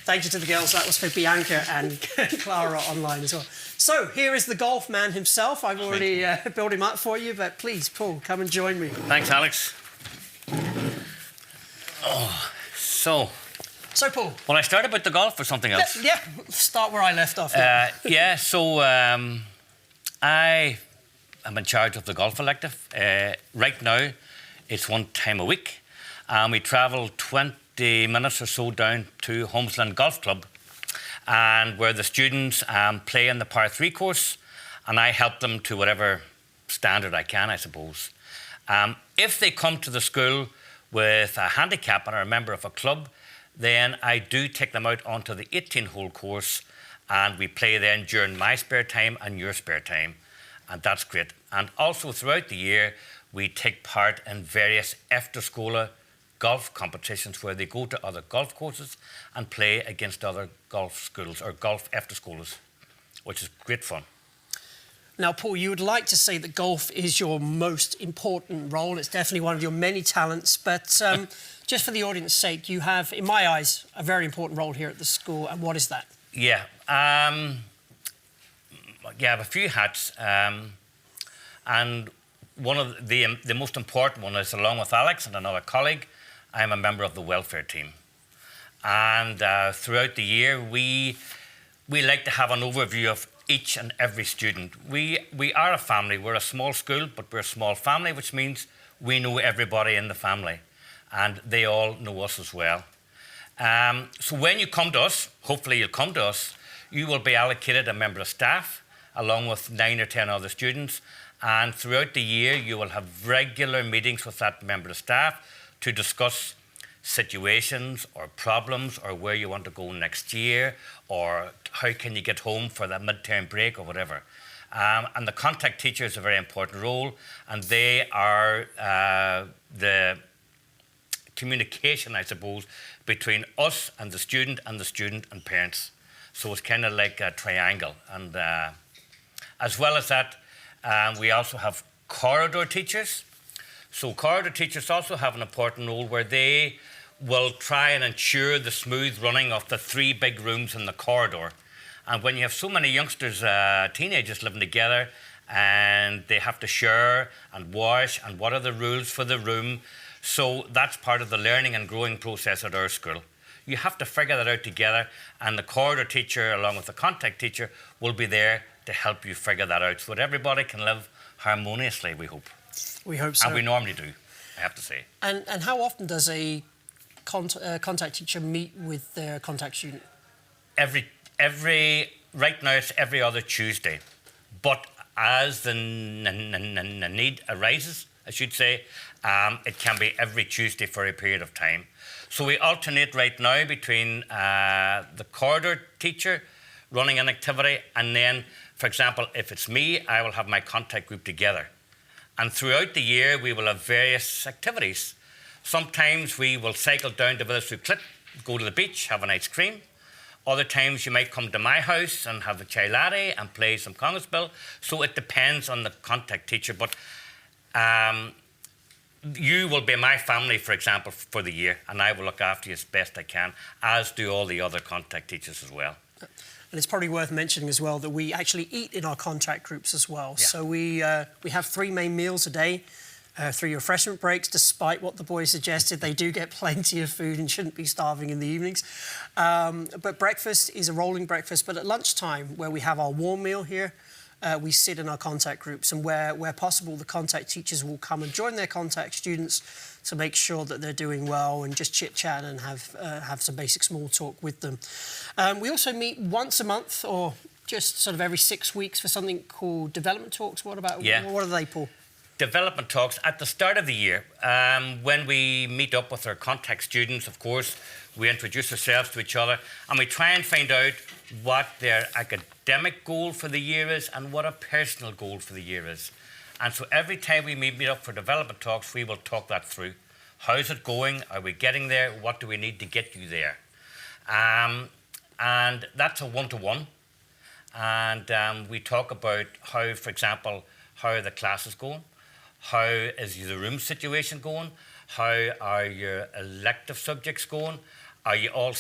Thank you to the girls. That was for Bianca and Clara online as well. So here is the golf man himself. I've already built him up for you, but please, Paul, come and join me. Thanks, Alex. Oh, so Paul. will I start about the golf or something else? Yeah, start where I left off. So I am in charge of the golf elective. Right now, it's 1 time a week. We travel 20 minutes or so down to Holmesland Golf Club, and where the students play in the par 3 course, and I help them to whatever standard I can, I suppose. If they come to the school with a handicap and are a member of a club, then I do take them out onto the 18-hole course, and we play then during my spare time and your spare time, and that's great. And also throughout the year, we take part in various Efterskole golf competitions where they go to other golf courses and play against other golf schools or golf Efterskoles, which is great fun. Now, Paul, you would like to say that golf is your most important role. It's definitely one of your many talents. But just for the audience's sake, you have, in my eyes, a very important role here at the school. And what is that? Yeah. I have a few hats. And one of the most important one is, along with Alex and another colleague, I'm a member of the welfare team. And throughout the year, we like to have an overview of each and every student. We are a family. We're a small school, but we're a small family, which means we know everybody in the family, and they all know us as well. So when you come to us, hopefully you'll come to us, you will be allocated a member of staff along with 9 or 10 other students. And throughout the year, you will have regular meetings with that member of staff to discuss situations or problems or where you want to go next year or how can you get home for that midterm break or whatever. And the contact teacher is a very important role, and they are the communication, I suppose, between us and the student and parents. So it's kind of like a triangle. And as well as that, we also have corridor teachers. So corridor teachers also have an important role where they will try and ensure the smooth running of the 3 big rooms in the corridor. And when you have so many youngsters, teenagers living together, and they have to share and wash, and what are the rules for the room? So that's part of the learning and growing process at our school. You have to figure that out together, and the corridor teacher, along with the contact teacher, will be there to help you figure that out so that everybody can live harmoniously, we hope. We hope so. And we normally do, I have to say. And how often does a contact teacher meet with their contact student? Right now it's every other Tuesday. But as the need arises, I should say, it can be every Tuesday for a period of time. So we alternate right now between the corridor teacher running an activity, and then, for example, if it's me, I will have my contact group together. And throughout the year, we will have various activities. Sometimes we will cycle down to Vedersø Cliff, go to the beach, have an ice cream. Other times you might come to my house and have a chai latte and play some congaspel. So it depends on the contact teacher. But you will be my family, for example, for the year, and I will look after you as best I can, as do all the other contact teachers as well. And it's probably worth mentioning as well that we actually eat in our contact groups as well. Yeah. So we have 3 main meals a day, 3 refreshment breaks. Despite what the boys suggested, they do get plenty of food and shouldn't be starving in the evenings. But breakfast is a rolling breakfast. But at lunchtime, where we have our warm meal here, we sit in our contact groups, and where possible, the contact teachers will come and join their contact students to make sure that they're doing well and just chit-chat and have some basic small talk with them. We also meet once a month, or just sort of every 6 weeks, for something called development talks. What are they, Paul? Development talks at the start of the year. When we meet up with our contact students, of course, we introduce ourselves to each other, and we try and find out what their academic goal for the year is and what a personal goal for the year is. And so every time we meet up for development talks, we will talk that through. How's it going? Are we getting there? What do we need to get you there? And that's a one-to-one. And we talk about how, for example, how are the classes going? How is the room situation going? How are your elective subjects going? Are you all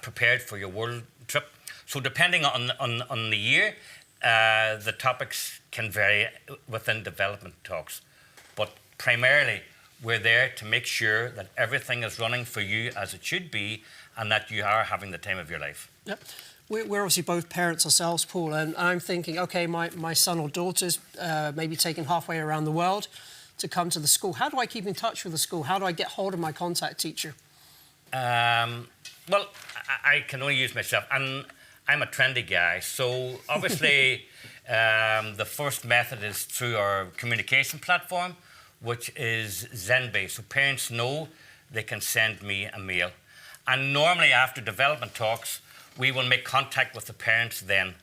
prepared for your world trip? So depending on the year, the topics can vary within development talks. But primarily, we're there to make sure that everything is running for you as it should be, and that you are having the time of your life. Yep. We're obviously both parents ourselves, Paul, and I'm thinking, OK, my son or daughter's maybe taken halfway around the world to come to the school. How do I keep in touch with the school? How do I get hold of my contact teacher? Well, I can only use myself, and I'm a trendy guy, so obviously the first method is through our communication platform, which is Zenbase. So parents know they can send me a mail. And normally after development talks, we will make contact with the parents then.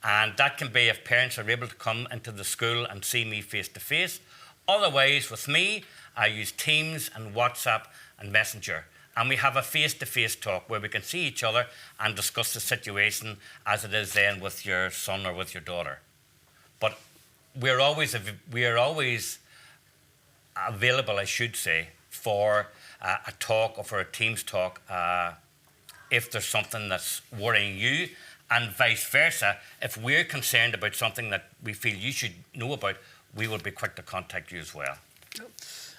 And that can be if parents are able to come into the school and see me face to face. Otherwise, with me, I use Teams and WhatsApp and Messenger. And we have a face-to-face talk where we can see each other and discuss the situation as it is then with your son or with your daughter. But we are always available, I should say, for a talk or for a Teams talk if there's something that's worrying you, and vice versa. If we're concerned about something that we feel you should know about, we will be quick to contact you as well.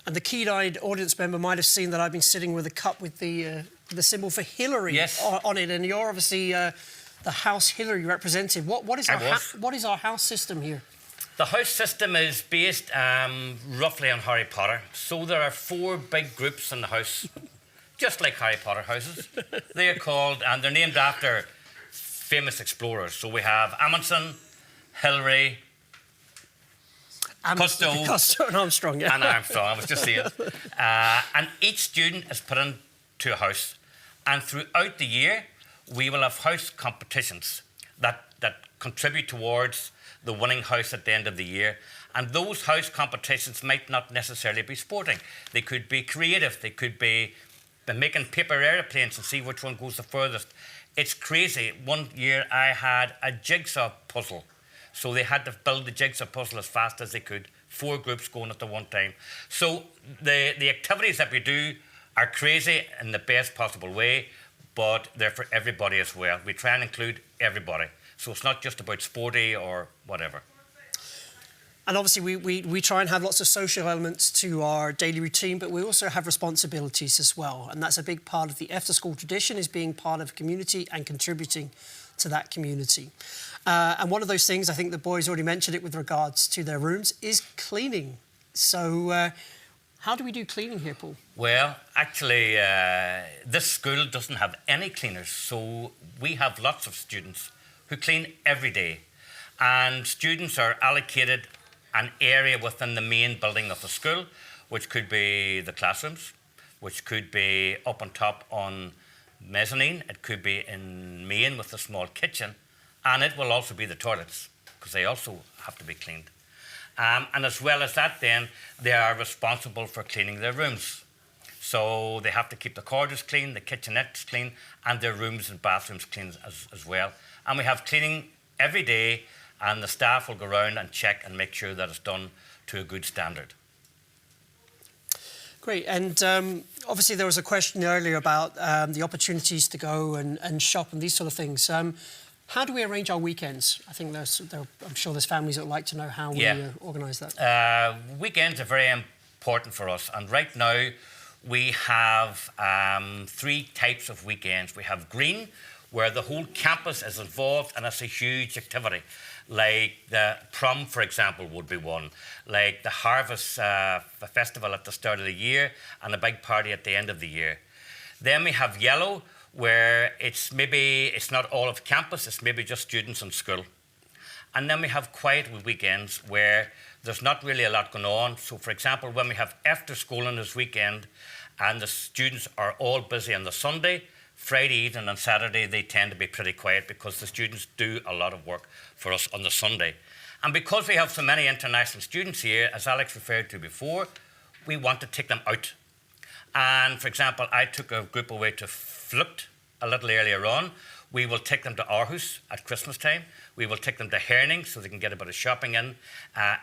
And the keen-eyed audience member might have seen that I've been sitting with a cup with the symbol for Hillary on it, and you're obviously the House Hillary representative. What is our house system here? The house system is based roughly on Harry Potter. So there are 4 big groups in the house just like Harry Potter houses. They are called, and they're named after famous explorers. So we have Amundsen, Hillary, Costo and Armstrong, yeah. And Armstrong, I was just saying. And each student is put into a house. And throughout the year, we will have house competitions that contribute towards the winning house at the end of the year. And those house competitions might not necessarily be sporting. They could be creative. They could be making paper airplanes and see which one goes the furthest. It's crazy. One year I had a jigsaw puzzle. So they had to build the jigsaw puzzle as fast as they could. 4 groups going at the one time. So the activities that we do are crazy in the best possible way, but they're for everybody as well. We try and include everybody. So it's not just about sporty or whatever. And obviously we try and have lots of social elements to our daily routine, but we also have responsibilities as well. And that's a big part of the Efterskole tradition, is being part of a community and contributing to that community. And one of those things, I think the boys already mentioned it with regards to their rooms, is cleaning. So how do we do cleaning here, Paul? Well, actually, this school doesn't have any cleaners. So we have lots of students who clean every day. And students are allocated an area within the main building of the school, which could be the classrooms, which could be up on top on mezzanine, it could be in main with a small kitchen, and it will also be the toilets, because they also have to be cleaned. And as well as that then, they are responsible for cleaning their rooms. So they have to keep the corridors clean, the kitchenettes clean, and their rooms and bathrooms clean as well. And we have cleaning every day, and the staff will go around and check and make sure that it's done to a good standard. Great. And obviously there was a question earlier about the opportunities to go and shop and these sort of things. How do we arrange our weekends? I think I'm sure there's families that would like to know how we organise that. Weekends are very important for us. And right now we have 3 types of weekends. We have green, where the whole campus is involved and it's a huge activity. Like the prom, for example, would be one. Like the harvest festival at the start of the year and a big party at the end of the year. Then we have yellow, where it's not all of campus, it's maybe just students in school. And then we have quiet weekends where there's not really a lot going on. So, for example, when we have Efterskole on this weekend and the students are all busy on the Sunday, Friday evening and Saturday, they tend to be pretty quiet because the students do a lot of work for us on the Sunday. And because we have so many international students here, as Alex referred to before, we want to take them out. And for example, I took a group away to Flucht a little earlier on. We will take them to Aarhus at Christmas time. We will take them to Herning so they can get a bit of shopping in,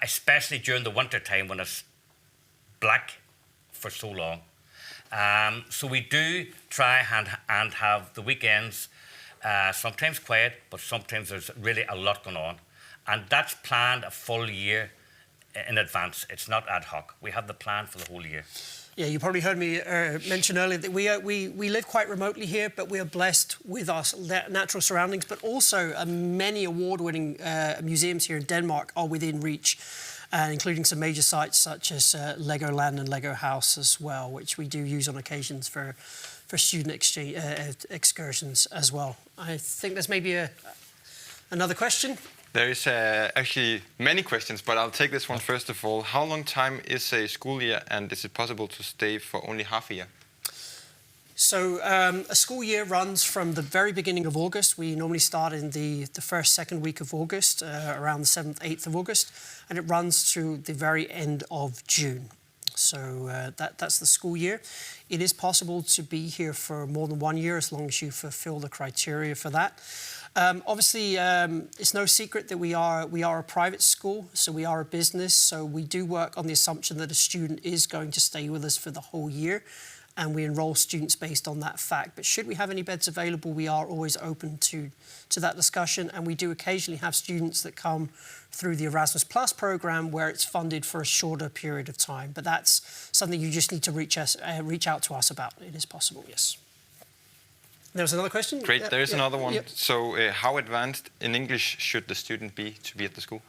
especially during the winter time when it's black for so long. So we do try and have the weekends sometimes quiet, but sometimes there's really a lot going on. And that's planned a full year in advance. It's not ad hoc. We have the plan for the whole year. Yeah, you probably heard me mention earlier that we live quite remotely here, but we are blessed with our natural surroundings, but also many award-winning museums here in Denmark are within reach, including some major sites such as Legoland and Lego House as well, which we do use on occasions for student exchange excursions as well. I think there's maybe another question. There is actually many questions, but I'll take this one first of all. How long time is a school year, and is it possible to stay for only half a year? So a school year runs from the very beginning of August. We normally start in the first, second week of August, around the 7th, 8th of August, and it runs to the very end of June. So that's the school year. It is possible to be here for more than 1 year as long as you fulfill the criteria for that. Obviously, it's no secret that we are a private school, so we are a business. So we do work on the assumption that a student is going to stay with us for the whole year, and we enrol students based on that fact. But should we have any beds available, we are always open to that discussion, and we do occasionally have students that come through the Erasmus Plus program where it's funded for a shorter period of time. But that's something you just need to reach out to us about. It is possible, yes. There was another question? Great, there is another one. Yep. So how advanced in English should the student be to be at the school?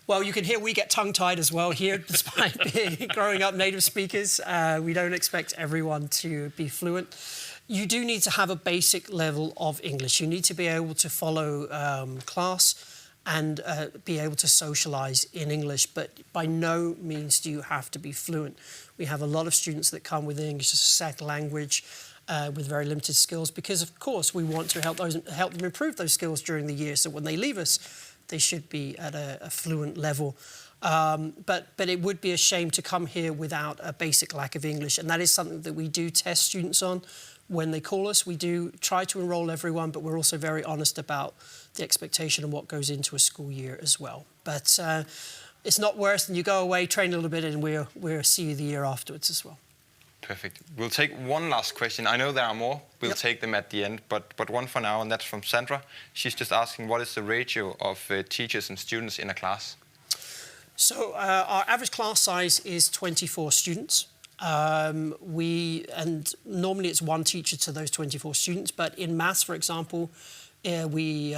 Well, you can hear we get tongue-tied as well here, despite being growing up native speakers. We don't expect everyone to be fluent. You do need to have a basic level of English. You need to be able to follow class and be able to socialise in English, but by no means do you have to be fluent. We have a lot of students that come with English as a second language with very limited skills because, of course, we want to help them improve those skills during the year. So when they leave us, they should be at a fluent level. But it would be a shame to come here without a basic lack of English, and that is something that we do test students on. When they call us, we do try to enrol everyone, but we're also very honest about the expectation and what goes into a school year as well. But it's not worse than you go away, train a little bit, and we'll see you the year afterwards as well. Perfect. We'll take one last question. I know there are more. We'll take them at the end, but one for now, and that's from Sandra. She's just asking, what is the ratio of teachers and students in a class? So our average class size is 24 students. And normally it's one teacher to those 24 students, but in maths, for example, we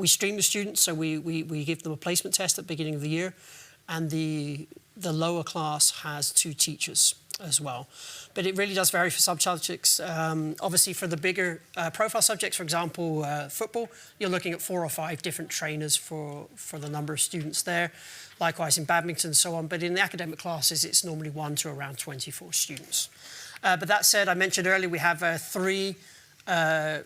stream the students, so we give them a placement test at the beginning of the year, and the lower class has 2 teachers as well. But it really does vary for subjects. Obviously, for the bigger profile subjects, for example, football, you're looking at 4 or 5 different trainers for the number of students there. Likewise in badminton and so on. But in the academic classes, it's normally 1 to around 24 students. But that said, I mentioned earlier, we have 3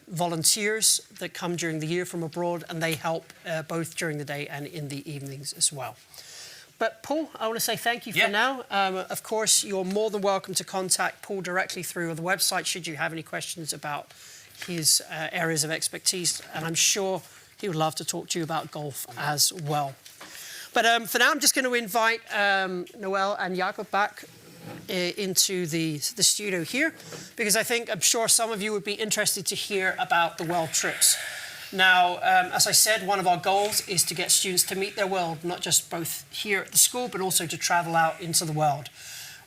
volunteers that come during the year from abroad, and they help both during the day and in the evenings as well. But Paul, I want to say thank you for now. Of course, you're more than welcome to contact Paul directly through the website should you have any questions about his areas of expertise. And I'm sure he would love to talk to you about golf as well. But for now, I'm just going to invite Noel and Jakob back into the studio here, because I'm sure some of you would be interested to hear about the world trips. Now, as I said, one of our goals is to get students to meet their world, not just both here at the school, but also to travel out into the world.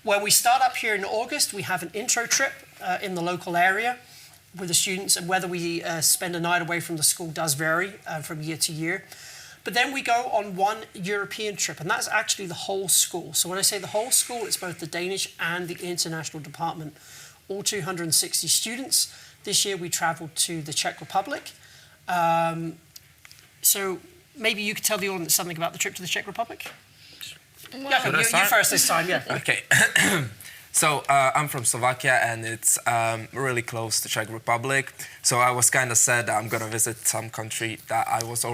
When we start up here in August, we have an intro trip in the local area with the students, and whether we spend a night away from the school does vary from year to year. But then we go on one European trip, and that's actually the whole school. So when I say the whole school, it's both the Danish and the international department, all 260 students. This year we travelled to the Czech Republic. So maybe you could tell the audience something about the trip to the Czech Republic? Yeah, you first this time, yeah. Okay. So I'm from Slovakia, and it's really close to Czech Republic. So I was kind of sad that I'm going to visit some country that I was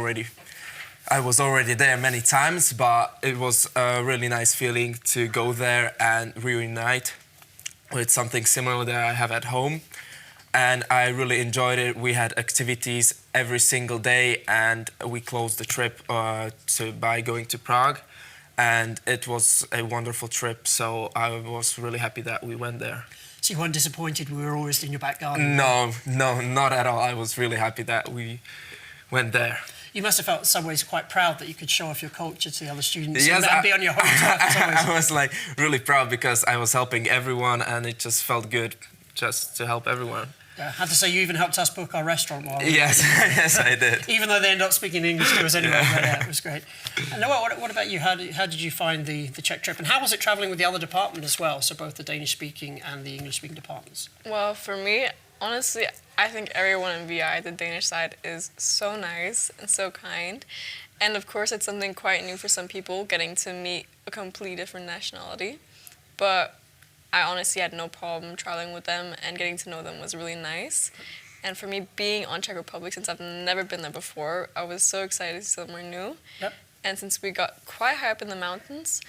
already there many times, but it was a really nice feeling to go there and reunite with something similar that I have at home. And I really enjoyed it. We had activities every single day, and we closed the trip by going to Prague. And it was a wonderful trip, so I was really happy that we went there. So you weren't disappointed we were always in your back garden? No, not at all. I was really happy that we went there. You must have felt in some ways quite proud that you could show off your culture to the other students, yes, and be on your home turf. I was like really proud because I was helping everyone, and it just felt good just to help everyone. I have to say, you even helped us book our restaurant while yes, yes, I did. Even though they ended up speaking English to us anyway, but yeah, it was great. And Noel, what about you? How did you find the Czech trip? And how was it travelling with the other department as well, so both the Danish-speaking and the English-speaking departments? Well, for me, honestly, I think everyone in VI, the Danish side, is so nice and so kind. And of course, it's something quite new for some people, getting to meet a completely different nationality. But I honestly had no problem traveling with them, and getting to know them was really nice. And for me, being on Czech Republic, since I've never been there before, I was so excited to see somewhere new. Yep. And since we got quite high up in the mountains,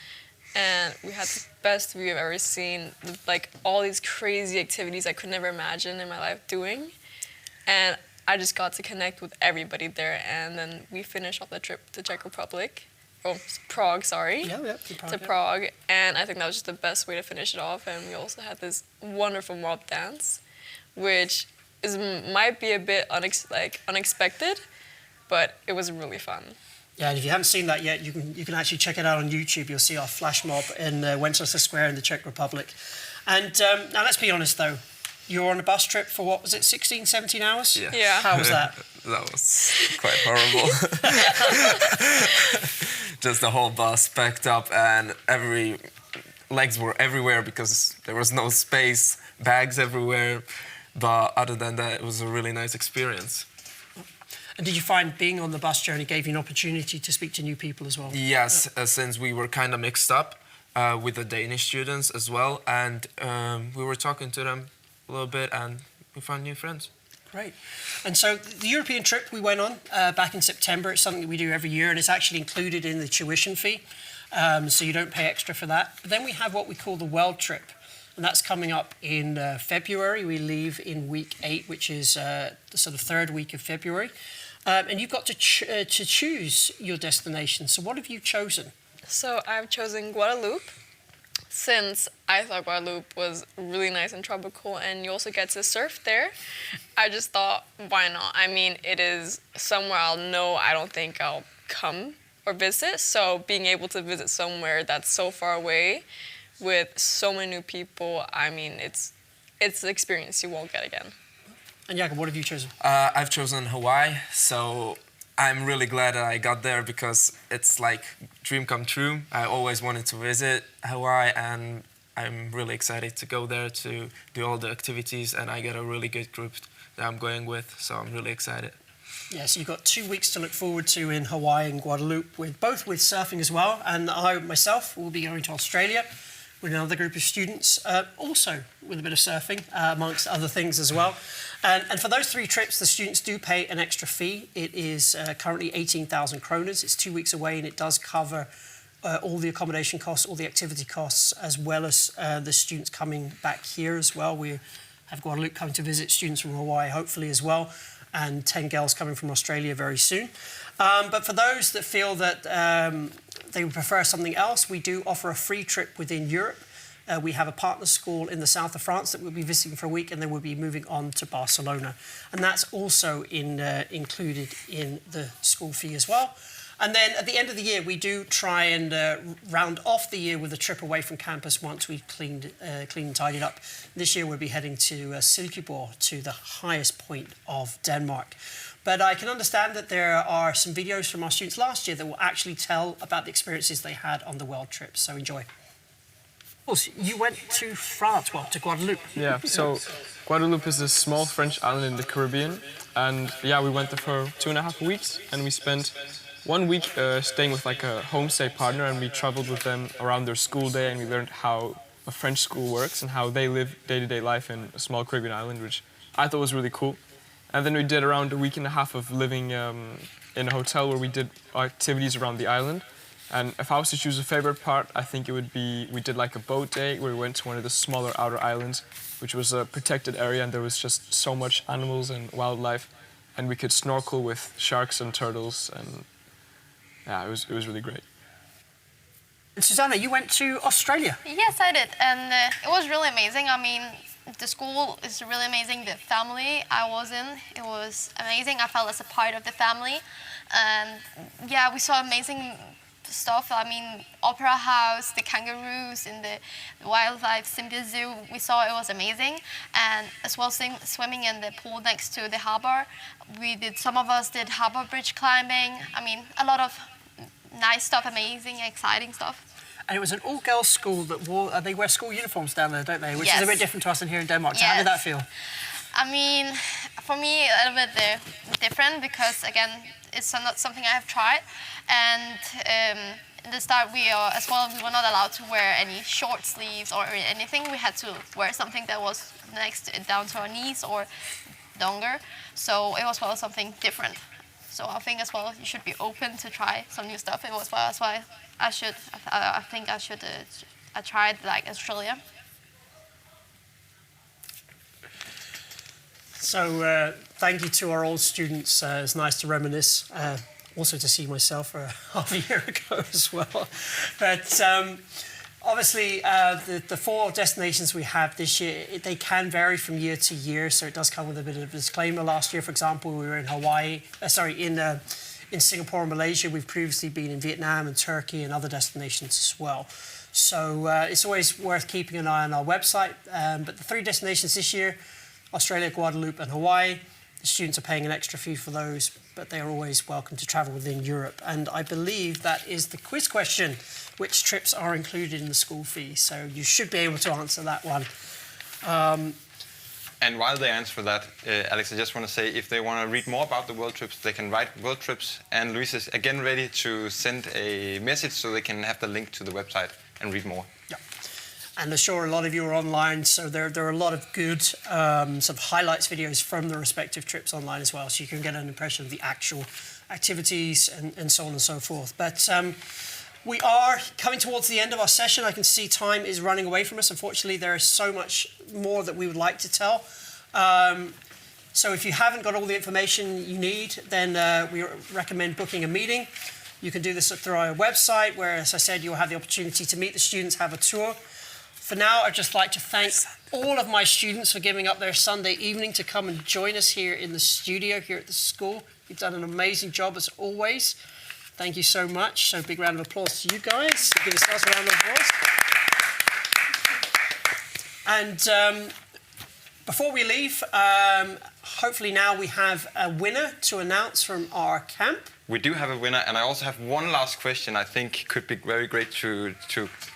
and we had the best view I've ever seen, like all these crazy activities I could never imagine in my life doing. And I just got to connect with everybody there, and then we finished off the trip to Czech Republic. Oh, Prague, sorry. Yeah, to Prague. And I think that was just the best way to finish it off. And we also had this wonderful mob dance, which might be a bit unexpected, but it was really fun. Yeah, and if you haven't seen that yet, you can actually check it out on YouTube. You'll see our flash mob in Wenceslas Square in the Czech Republic. And now let's be honest, though. You were on a bus trip for, what was it, 16, 17 hours? Yeah. How was that? That was quite horrible. just the whole bus packed up, and legs were everywhere because there was no space, bags everywhere. But other than that, it was a really nice experience. And did you find being on the bus journey gave you an opportunity to speak to new people as well? Yes, since we were kind of mixed up with the Danish students as well, and we were talking to them a little bit, and we found new friends. Great. And so the European trip we went on back in September, it's something that we do every year, and it's actually included in the tuition fee, so you don't pay extra for that. But then we have what we call the world trip, and that's coming up in February. We leave in week 8, which is the sort of third week of February. And you've got to choose your destination. So what have you chosen? So I've chosen Guadeloupe, since I thought Guadeloupe was really nice and tropical, and you also get to surf there. I just thought, why not? I mean, it is somewhere I'll know I don't think I'll come or visit. So being able to visit somewhere that's so far away with so many new people, I mean, it's an experience you won't get again. And Jakob, what have you chosen? I've chosen Hawaii, so I'm really glad that I got there because it's like dream come true. I always wanted to visit Hawaii, and I'm really excited to go there to do all the activities, and I get a really good group that I'm going with, so I'm really excited. Yeah, so you've got 2 weeks to look forward to in Hawaii and Guadeloupe, both with surfing as well, and I myself will be going to Australia with another group of students, also with a bit of surfing, amongst other things as well. And for those 3 trips, the students do pay an extra fee. It is currently 18,000 kroners. It's 2 weeks away, and it does cover all the accommodation costs, all the activity costs, as well as the students coming back here as well. We have Guadeloupe coming to visit students from Hawaii, hopefully as well, and 10 girls coming from Australia very soon. But for those that feel that they would prefer something else, we do offer a free trip within Europe. We have a partner school in the south of France that we'll be visiting for a week, and then we'll be moving on to Barcelona. And that's also included in the school fee as well. And then at the end of the year, we do try and round off the year with a trip away from campus once we've cleaned and tidied up. This year, we'll be heading to Silkeborg, to the highest point of Denmark. But I can understand that there are some videos from our students last year that will actually tell about the experiences they had on the world trip. So enjoy. You went to France, well, to Guadeloupe. Yeah, so Guadeloupe is a small French island in the Caribbean. And yeah, we went there for 2.5 weeks, and we spent 1 week staying with like a homestay partner, and we traveled with them around their school day, and we learned how a French school works and how they live day-to-day life in a small Caribbean island, which I thought was really cool. And then we did around 1.5 weeks of living in a hotel where we did activities around the island. And if I was to choose a favorite part, I think it would be, we did like a boat day where we went to one of the smaller outer islands, which was a protected area, and there was just so much animals and wildlife, and we could snorkel with sharks and turtles, and yeah, it was really great. And Susanna, you went to Australia. Yes, I did, and it was really amazing. I mean, the school is really amazing. The family I was in, it was amazing. I felt as a part of the family, and yeah, we saw amazing stuff. I mean, Opera House, the kangaroos in the wildlife Simba Zoo. We saw it was amazing, and as well swimming in the pool next to the harbor. Some of us did harbor bridge climbing. I mean, a lot of nice stuff, amazing, exciting stuff. And it was an all-girls school that they wear school uniforms down there, don't they? Which Yes. is a bit different to us in here in Denmark. So Yes. how did that feel? I mean, for me, a little bit different because, again, it's not something I have tried. And in the start, we were not allowed to wear any short sleeves or anything. We had to wear something that was down to our knees or longer. So it was something different. So I think as well, you should be open to try some new stuff. That's why I think I should try it like Australia. So thank you to our old students. It's nice to reminisce. Also to see myself half a year ago as well. But obviously, the 4 destinations we have this year, they can vary from year to year, so it does come with a bit of a disclaimer. Last year, for example, we were in in Singapore and Malaysia. We've previously been in Vietnam and Turkey and other destinations as well. So it's always worth keeping an eye on our website. But the 3 destinations this year, Australia, Guadeloupe and Hawaii. The The students are paying an extra fee for those, but they are always welcome to travel within Europe. And I believe that is the quiz question. Which trips are included in the school fee? So you should be able to answer that one. And while they answer that, Alex, I just want to say if they want to read more about the world trips, they can write world trips. And Louise is again ready to send a message so they can have the link to the website and read more. Yeah. And I'm sure a lot of you are online, so there are a lot of good sort of highlights videos from the respective trips online as well, so you can get an impression of the actual activities and so on and so forth. But we are coming towards the end of our session. I can see time is running away from us. Unfortunately, there is so much more that we would like to tell. So if you haven't got all the information you need, then we recommend booking a meeting. You can do this through our website, where, as I said, you'll have the opportunity to meet the students, have a tour. For now, I'd just like to thank all of my students for giving up their Sunday evening to come and join us here in the studio here at the school. You've done an amazing job as always. Thank you so much. So big round of applause to you guys. Give yourselves a round of applause. And before we leave, hopefully now we have a winner to announce from our camp. We do have a winner, and I also have one last question I think could be very great to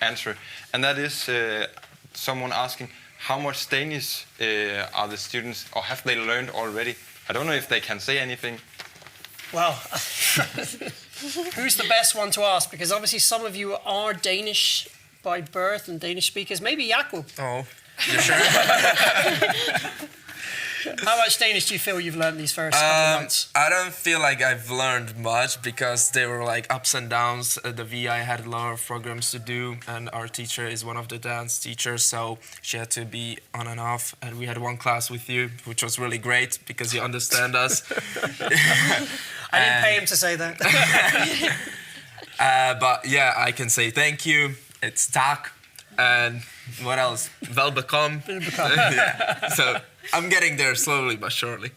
answer. And that is someone asking, how much Danish are the students, or have they learned already? I don't know if they can say anything. Well, who's the best one to ask? Because obviously some of you are Danish by birth and Danish speakers. Maybe Jakob. Oh, you sure? How much Danish do you feel you've learned these first couple of months? I don't feel like I've learned much because there were like ups and downs. The VI had a lot of programs to do, and our teacher is one of the dance teachers, so she had to be on and off. And we had one class with you, which was really great because you understand us. I didn't pay him to say that. But yeah, I can say thank you. It's tak. And what else? Welbekomme. Yeah. So I'm getting there slowly but surely.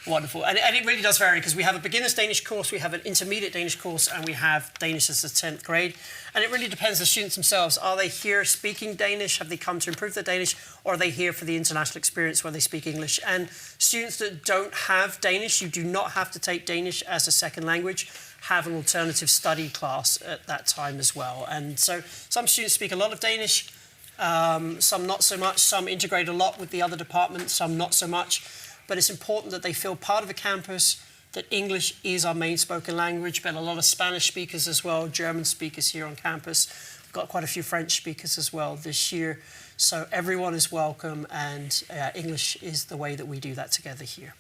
Wonderful. And it really does vary because we have a beginner's Danish course, we have an intermediate Danish course, and we have Danish as a 10th grade. And it really depends on the students themselves. Are they here speaking Danish? Have they come to improve their Danish? Or are they here for the international experience where they speak English? And students that don't have Danish, you do not have to take Danish as a second language, have an alternative study class at that time as well. And so some students speak a lot of Danish, some not so much, some integrate a lot with the other departments, some not so much. But it's important that they feel part of the campus, that English is our main spoken language, but a lot of Spanish speakers as well, German speakers here on campus. We've got quite a few French speakers as well this year. So everyone is welcome, and English is the way that we do that together here.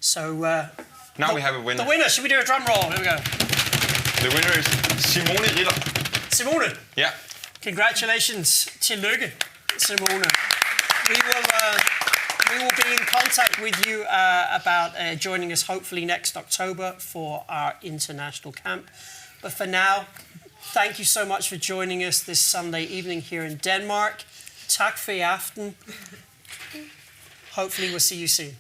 So now we have a winner. The winner, should we do a drum roll? Here we go. The winner is Simone Ritter. Simone. Yeah. Congratulations. Tillykke, Simone. We will be in contact with you about joining us hopefully next October for our international camp. But for now, thank you so much for joining us this Sunday evening here in Denmark. Tak for i aften. Hopefully we'll see you soon.